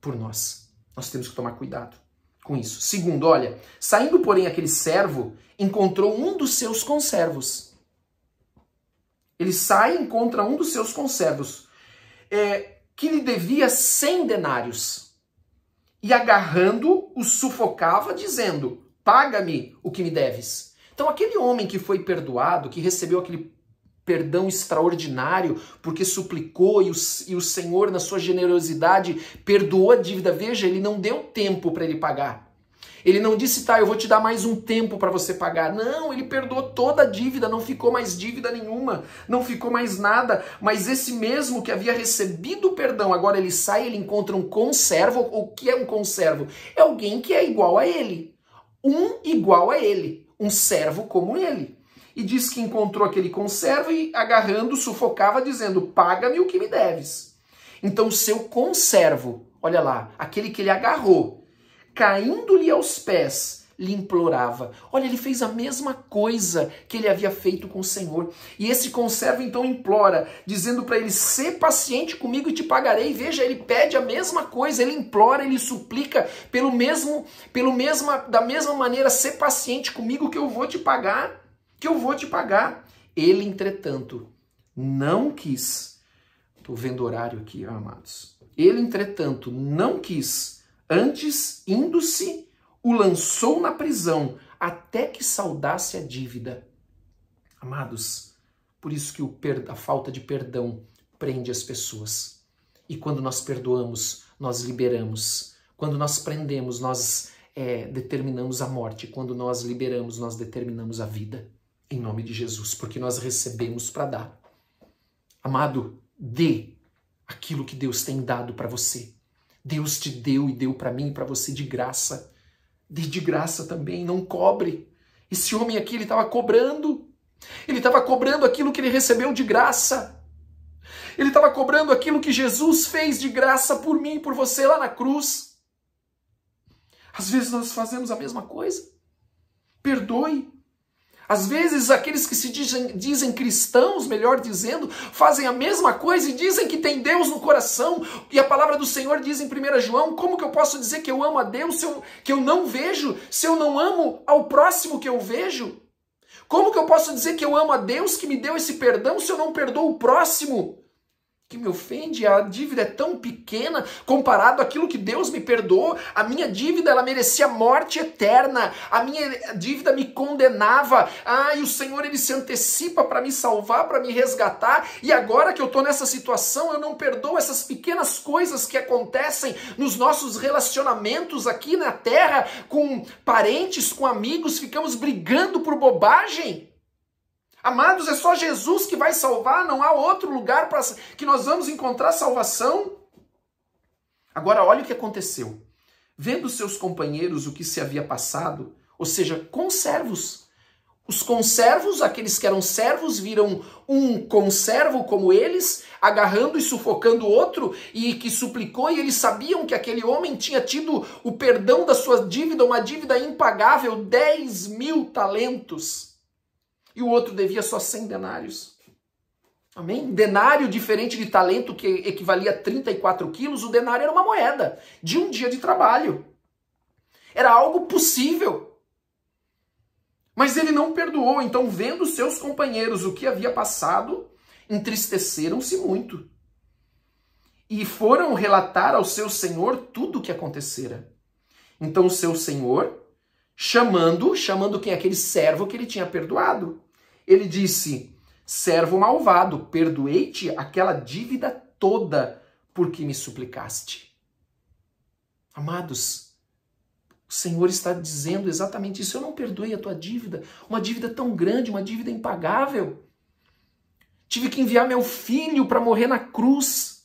por nós. Nós temos que tomar cuidado com isso. Segundo, olha, saindo, porém, aquele servo, encontrou um dos seus conservos. Ele sai e encontra um dos seus conservos, que lhe devia 100 denários. E agarrando, o sufocava, dizendo, paga-me o que me deves. Então, aquele homem que foi perdoado, que recebeu aquele perdão extraordinário, porque suplicou e o Senhor, na sua generosidade, perdoou a dívida. Veja, ele não deu tempo para ele pagar. Ele não disse, tá, eu vou te dar mais um tempo para você pagar. Não, ele perdoou toda a dívida, não ficou mais dívida nenhuma, não ficou mais nada. Mas esse mesmo que havia recebido o perdão, agora ele sai e ele encontra um conservo. O que é um conservo? É alguém que é igual a ele. Um igual a ele. Um servo como ele. E diz que encontrou aquele conservo e agarrando, sufocava, dizendo, paga-me o que me deves. Então o seu conservo, olha lá, aquele que ele agarrou, caindo-lhe aos pés, lhe implorava. Olha, ele fez a mesma coisa que ele havia feito com o Senhor. E esse conservo então implora, dizendo para ele, sê paciente comigo e te pagarei. Veja, ele pede a mesma coisa, ele implora, ele suplica da mesma maneira, sê paciente comigo que eu vou te pagar. Ele, entretanto, não quis. Estou vendo o horário aqui, amados. Ele, entretanto, não quis. Antes, indo-se, o lançou na prisão, até que saudasse a dívida. Amados, por isso que a falta de perdão prende as pessoas. E quando nós perdoamos, nós liberamos. Quando nós prendemos, nós determinamos a morte. Quando nós liberamos, nós determinamos a vida. Em nome de Jesus, porque nós recebemos para dar. Amado, dê aquilo que Deus tem dado para você. Deus te deu e deu para mim e para você de graça. Dê de graça também, não cobre. Esse homem aqui, ele estava cobrando. Ele estava cobrando aquilo que ele recebeu de graça. Ele estava cobrando aquilo que Jesus fez de graça por mim e por você lá na cruz. Às vezes nós fazemos a mesma coisa. Perdoe. Às vezes, aqueles que se dizem cristãos, melhor dizendo, fazem a mesma coisa e dizem que tem Deus no coração. E a palavra do Senhor diz em 1 João, como que eu posso dizer que eu amo a Deus que eu não vejo, se eu não amo ao próximo que eu vejo? Como que eu posso dizer que eu amo a Deus que me deu esse perdão se eu não perdoo o próximo que me ofende? A dívida é tão pequena comparado àquilo que Deus me perdoou. A minha dívida, ela merecia morte eterna. A minha dívida me condenava. E o Senhor, ele se antecipa para me salvar, para me resgatar. E agora que eu estou nessa situação, eu não perdoo essas pequenas coisas que acontecem nos nossos relacionamentos aqui na terra, com parentes, com amigos, ficamos brigando por bobagem. Amados, é só Jesus que vai salvar, não há outro lugar para que nós vamos encontrar salvação. Agora, olha o que aconteceu. Vendo seus companheiros o que se havia passado, ou seja, conservos. Os conservos, aqueles que eram servos, viram um conservo como eles, agarrando e sufocando o outro, e que suplicou, e eles sabiam que aquele homem tinha tido o perdão da sua dívida, uma dívida impagável, 10.000 talentos. E o outro devia só 100 denários. Amém? Denário, diferente de talento, que equivalia a 34 quilos, o denário era uma moeda de um dia de trabalho. Era algo possível. Mas ele não perdoou. Então, vendo seus companheiros o que havia passado, entristeceram-se muito. E foram relatar ao seu senhor tudo o que acontecera. Então, o seu senhor, chamando quem? Aquele servo que ele tinha perdoado. Ele disse, servo malvado, perdoei-te aquela dívida toda porque me suplicaste. Amados, o Senhor está dizendo exatamente isso. Eu não perdoei a tua dívida, uma dívida tão grande, uma dívida impagável. Tive que enviar meu filho para morrer na cruz.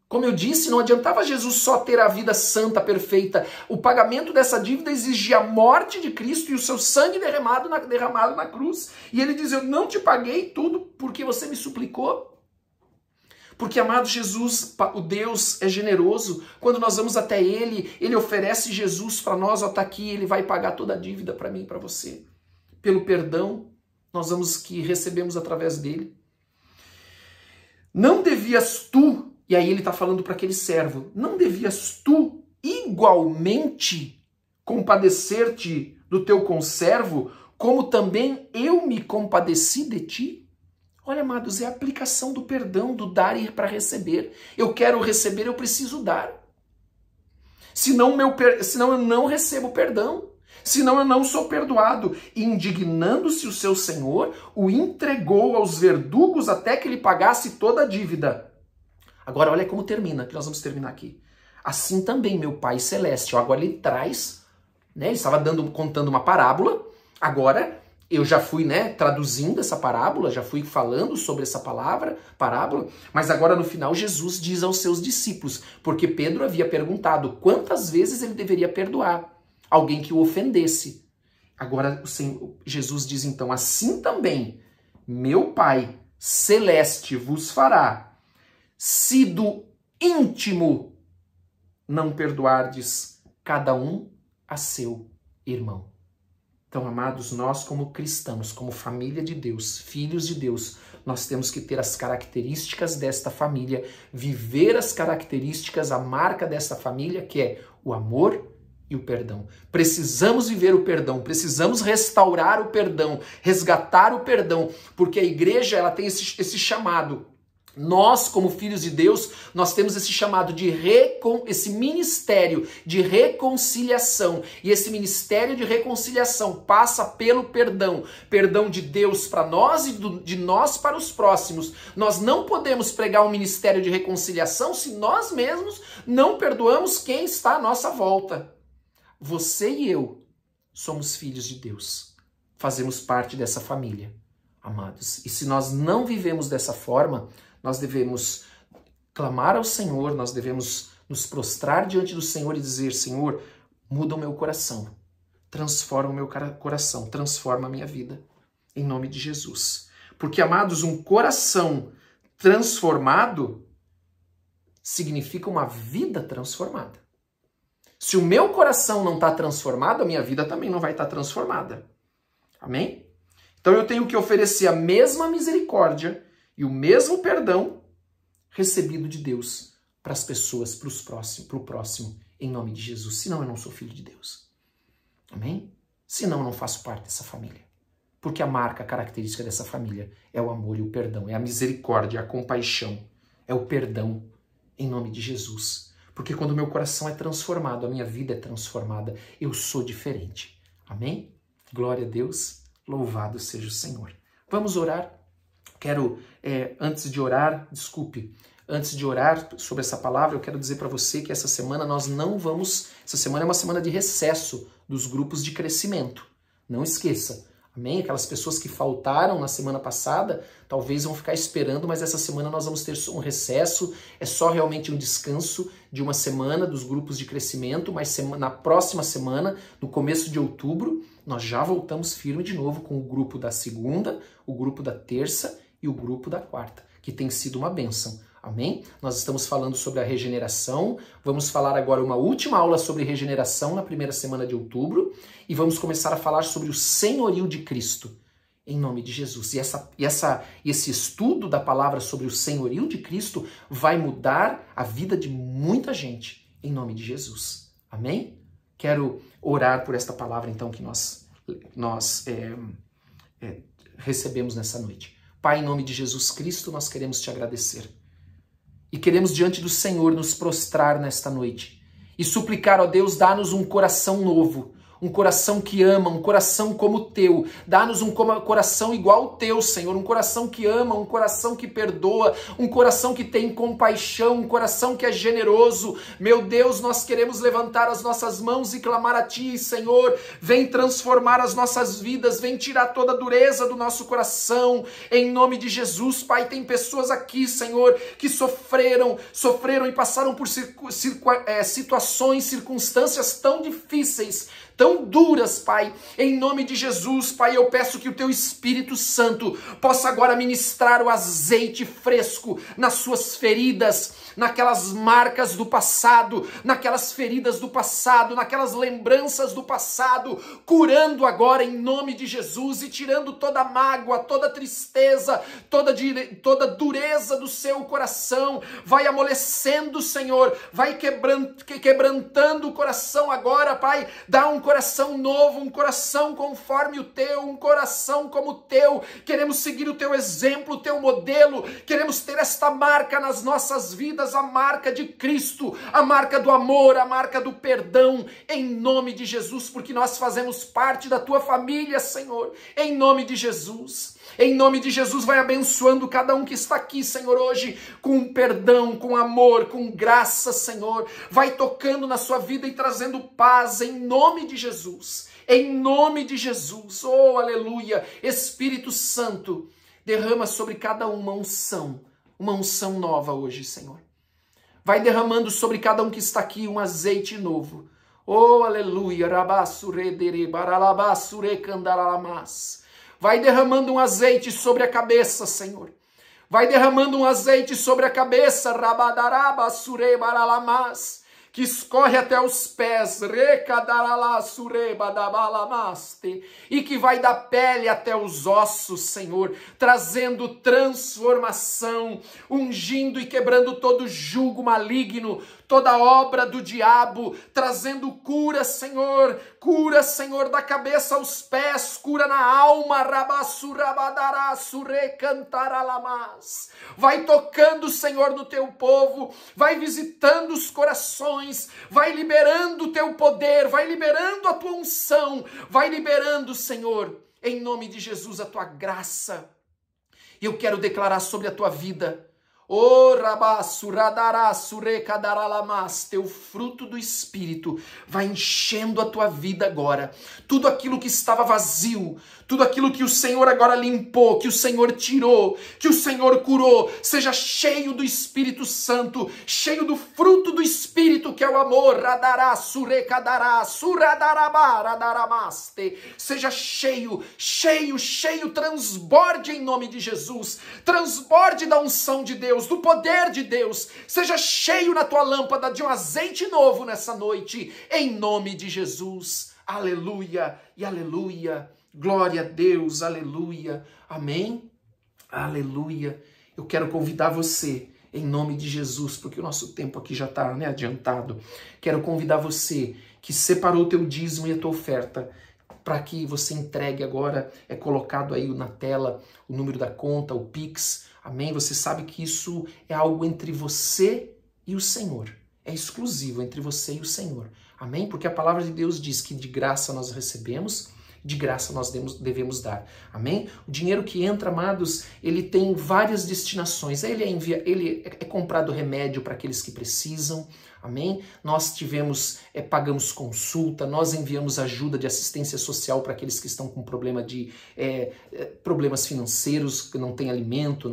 Como eu disse, não adiantava Jesus só ter a vida santa, perfeita. O pagamento dessa dívida exigia a morte de Cristo e o seu sangue derramado na cruz. E ele diz, eu não te paguei tudo porque você me suplicou. Porque, amado, Jesus, o Deus é generoso. Quando nós vamos até Ele, Ele oferece Jesus para nós. Ó, tá aqui, Ele vai pagar toda a dívida para mim e para você. Pelo perdão, nós vamos que recebemos através dele. Não devias tu, e aí ele está falando para aquele servo, não devias tu igualmente compadecer-te do teu conservo, como também eu me compadeci de ti? Olha, amados, é a aplicação do perdão, do dar e ir para receber. Eu quero receber, eu preciso dar. Senão eu não recebo perdão. Senão eu não sou perdoado. E indignando-se o seu senhor, o entregou aos verdugos até que ele pagasse toda a dívida. Agora olha como termina, que nós vamos terminar aqui. Assim também meu Pai Celeste. Agora ele traz, né? Ele estava contando uma parábola. Agora eu já fui, né, traduzindo essa parábola, já fui falando sobre essa parábola, mas agora no final Jesus diz aos seus discípulos, porque Pedro havia perguntado quantas vezes ele deveria perdoar alguém que o ofendesse. Agora Jesus diz então, assim também meu Pai Celeste vos fará, se do íntimo não perdoardes cada um a seu irmão. Então, amados, nós como cristãos, como família de Deus, filhos de Deus, nós temos que ter as características desta família, viver as características, a marca desta família, que é o amor e o perdão. Precisamos viver o perdão, precisamos restaurar o perdão, resgatar o perdão, porque a igreja ela tem esse chamado. Nós, como filhos de Deus, nós temos esse chamado de esse ministério de reconciliação. E esse ministério de reconciliação passa pelo perdão. Perdão de Deus para nós e de nós para os próximos. Nós não podemos pregar um ministério de reconciliação se nós mesmos não perdoamos quem está à nossa volta. Você e eu somos filhos de Deus. Fazemos parte dessa família, amados. E se nós não vivemos dessa forma, nós devemos clamar ao Senhor, nós devemos nos prostrar diante do Senhor e dizer, Senhor, muda o meu coração, transforma o meu coração, transforma a minha vida, em nome de Jesus. Porque, amados, um coração transformado significa uma vida transformada. Se o meu coração não está transformado, a minha vida também não vai estar transformada. Amém? Então eu tenho que oferecer a mesma misericórdia e o mesmo perdão recebido de Deus para as pessoas, para o próximo, em nome de Jesus. Senão eu não sou filho de Deus. Amém? Senão eu não faço parte dessa família. Porque a marca, a característica dessa família é o amor e o perdão, é a misericórdia, a compaixão, é o perdão em nome de Jesus. Porque quando o meu coração é transformado, a minha vida é transformada, eu sou diferente. Amém? Glória a Deus, louvado seja o Senhor. Vamos orar? Quero, antes de orar sobre essa palavra, eu quero dizer para você que essa semana nós não vamos... Essa semana é uma semana de recesso dos grupos de crescimento. Não esqueça. Amém? Aquelas pessoas que faltaram na semana passada, talvez vão ficar esperando, mas essa semana nós vamos ter um recesso. É só realmente um descanso de uma semana dos grupos de crescimento, mas na próxima semana, no começo de outubro, nós já voltamos firme de novo com o grupo da segunda, o grupo da terça e o grupo da quarta, que tem sido uma bênção. Amém? Nós estamos falando sobre a regeneração, vamos falar agora uma última aula sobre regeneração na primeira semana de outubro e vamos começar a falar sobre o senhorio de Cristo, em nome de Jesus. E esse estudo da palavra sobre o senhorio de Cristo vai mudar a vida de muita gente, em nome de Jesus. Amém? Quero orar por esta palavra, então, que nós recebemos nessa noite. Pai, em nome de Jesus Cristo, nós queremos te agradecer. E queremos diante do Senhor nos prostrar nesta noite e suplicar, ó Deus, dá-nos um coração novo, um coração que ama, um coração como o teu. Dá-nos um coração igual ao teu, Senhor, um coração que ama, um coração que perdoa, um coração que tem compaixão, um coração que é generoso. Meu Deus, nós queremos levantar as nossas mãos e clamar a Ti, Senhor, vem transformar as nossas vidas, vem tirar toda a dureza do nosso coração, em nome de Jesus. Pai, tem pessoas aqui, Senhor, que sofreram e passaram por situações, circunstâncias tão difíceis, tão duras, Pai. Em nome de Jesus, Pai, eu peço que o Teu Espírito Santo possa agora ministrar o azeite fresco nas suas feridas, naquelas marcas do passado, naquelas feridas do passado, naquelas lembranças do passado, curando agora em nome de Jesus e tirando toda mágoa, toda tristeza, toda dureza do seu coração. Vai amolecendo, Senhor, vai quebrantando o coração agora, Pai. Dá um coração novo, um coração conforme o Teu, um coração como o Teu. Queremos seguir o Teu exemplo, o Teu modelo, queremos ter esta marca nas nossas vidas, a marca de Cristo, a marca do amor, a marca do perdão, em nome de Jesus, porque nós fazemos parte da Tua família, Senhor, em nome de Jesus. Em nome de Jesus, vai abençoando cada um que está aqui, Senhor, hoje, com perdão, com amor, com graça, Senhor. Vai tocando na sua vida e trazendo paz, em nome de Jesus. Em nome de Jesus, oh, aleluia. Espírito Santo, derrama sobre cada um uma unção nova hoje, Senhor. Vai derramando sobre cada um que está aqui um azeite novo. Oh, aleluia. Vai derramando um azeite sobre a cabeça, Senhor. Vai derramando um azeite sobre a cabeça, que escorre até os pés, e que vai da pele até os ossos, Senhor, trazendo transformação, ungindo e quebrando todo jugo maligno, toda obra do diabo, trazendo cura, Senhor, da cabeça aos pés, cura na alma, vai tocando, Senhor, no Teu povo, vai visitando os corações, vai liberando o Teu poder, vai liberando a Tua unção, vai liberando, Senhor, em nome de Jesus, a Tua graça. E eu quero declarar sobre a tua vida, teu fruto do Espírito vai enchendo a tua vida agora. Tudo aquilo que estava vazio, tudo aquilo que o Senhor agora limpou, que o Senhor tirou, que o Senhor curou, seja cheio do Espírito Santo, cheio do fruto do Espírito, que é o amor. Seja cheio, transborde em nome de Jesus, transborde da unção de Deus, do poder de Deus. Seja cheio na tua lâmpada de um azeite novo nessa noite, em nome de Jesus. Aleluia e aleluia. Glória a Deus, aleluia, amém, aleluia. Eu quero convidar você, em nome de Jesus, porque o nosso tempo aqui já está adiantado. Quero convidar você que separou o teu dízimo e a tua oferta, para que você entregue agora, é colocado aí na tela o número da conta, o Pix, amém? Você sabe que isso é algo entre você e o Senhor, é exclusivo entre você e o Senhor, amém? Porque a palavra de Deus diz que de graça nós recebemos, de graça nós devemos dar, amém? O dinheiro que entra, amados, ele tem várias destinações. Ele é comprado remédio para aqueles que precisam, amém? Nós pagamos consulta, nós enviamos ajuda de assistência social para aqueles que estão com problemas financeiros, que não tem alimento,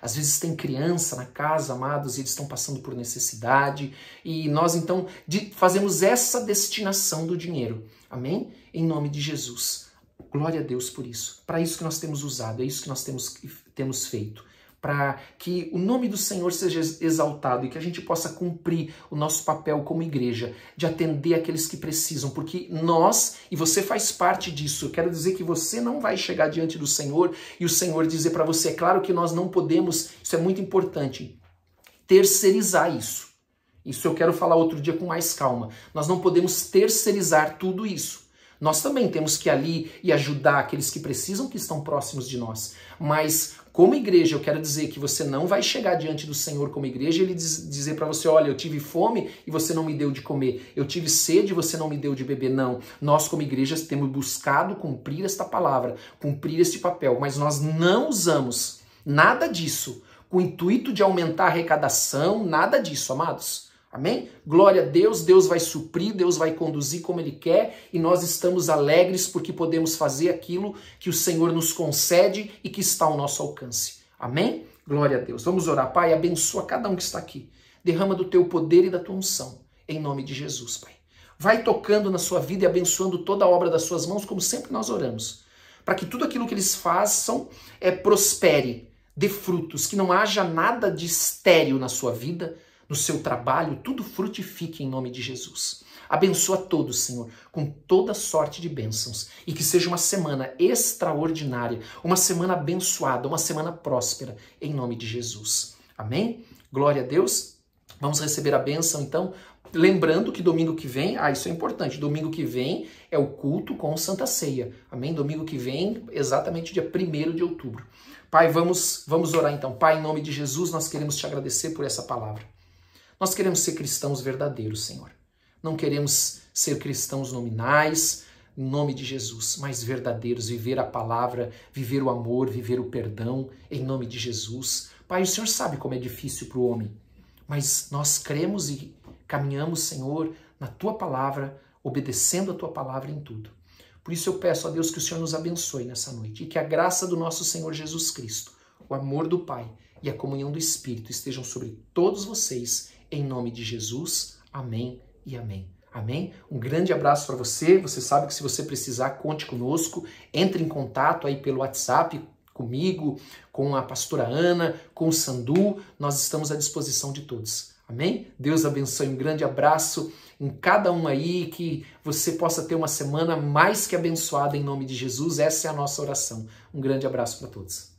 às vezes tem criança na casa, amados, e eles estão passando por necessidade, e nós então fazemos essa destinação do dinheiro, amém? Em nome de Jesus. Glória a Deus por isso. Para isso que nós temos usado, é isso que nós temos feito. Para que o nome do Senhor seja exaltado e que a gente possa cumprir o nosso papel como igreja, de atender aqueles que precisam, porque nós, e você faz parte disso, eu quero dizer que você não vai chegar diante do Senhor e o Senhor dizer para você, é claro que nós não podemos, isso é muito importante, terceirizar isso. Isso eu quero falar outro dia com mais calma. Nós não podemos terceirizar tudo isso. Nós também temos que ir ali e ajudar aqueles que precisam, que estão próximos de nós. Mas, como igreja, eu quero dizer que você não vai chegar diante do Senhor como igreja e ele dizer para você, olha, eu tive fome e você não me deu de comer. Eu tive sede e você não me deu de beber. Não. Nós, como igreja, temos buscado cumprir esta palavra, cumprir este papel. Mas nós não usamos nada disso com o intuito de aumentar a arrecadação, nada disso, amados. Amém? Glória a Deus, Deus vai suprir, Deus vai conduzir como Ele quer e nós estamos alegres porque podemos fazer aquilo que o Senhor nos concede e que está ao nosso alcance. Amém? Glória a Deus. Vamos orar. Pai, abençoa cada um que está aqui. Derrama do Teu poder e da Tua unção, em nome de Jesus, Pai. Vai tocando na sua vida e abençoando toda a obra das suas mãos, como sempre nós oramos. Para que tudo aquilo que eles façam prospere, dê frutos, que não haja nada de estéril na sua vida, no seu trabalho, tudo frutifique em nome de Jesus. Abençoa todos, Senhor, com toda sorte de bênçãos e que seja uma semana extraordinária, uma semana abençoada, uma semana próspera, em nome de Jesus. Amém? Glória a Deus. Vamos receber a bênção, então. Lembrando que domingo que vem, isso é importante, domingo que vem é o culto com Santa Ceia. Amém? Domingo que vem, exatamente dia 1º de outubro. Pai, vamos orar então. Pai, em nome de Jesus, nós queremos te agradecer por essa palavra. Nós queremos ser cristãos verdadeiros, Senhor. Não queremos ser cristãos nominais, em nome de Jesus, mas verdadeiros, viver a palavra, viver o amor, viver o perdão, em nome de Jesus. Pai, o Senhor sabe como é difícil para o homem, mas nós cremos e caminhamos, Senhor, na Tua palavra, obedecendo a Tua palavra em tudo. Por isso eu peço a Deus que o Senhor nos abençoe nessa noite e que a graça do nosso Senhor Jesus Cristo, o amor do Pai e a comunhão do Espírito estejam sobre todos vocês, em nome de Jesus. Amém e amém. Amém? Um grande abraço para você. Você sabe que se você precisar, conte conosco. Entre em contato aí pelo WhatsApp comigo, com a pastora Ana, com o Sandu. Nós estamos à disposição de todos. Amém? Deus abençoe. Um grande abraço em cada um aí. Que você possa ter uma semana mais que abençoada em nome de Jesus. Essa é a nossa oração. Um grande abraço para todos.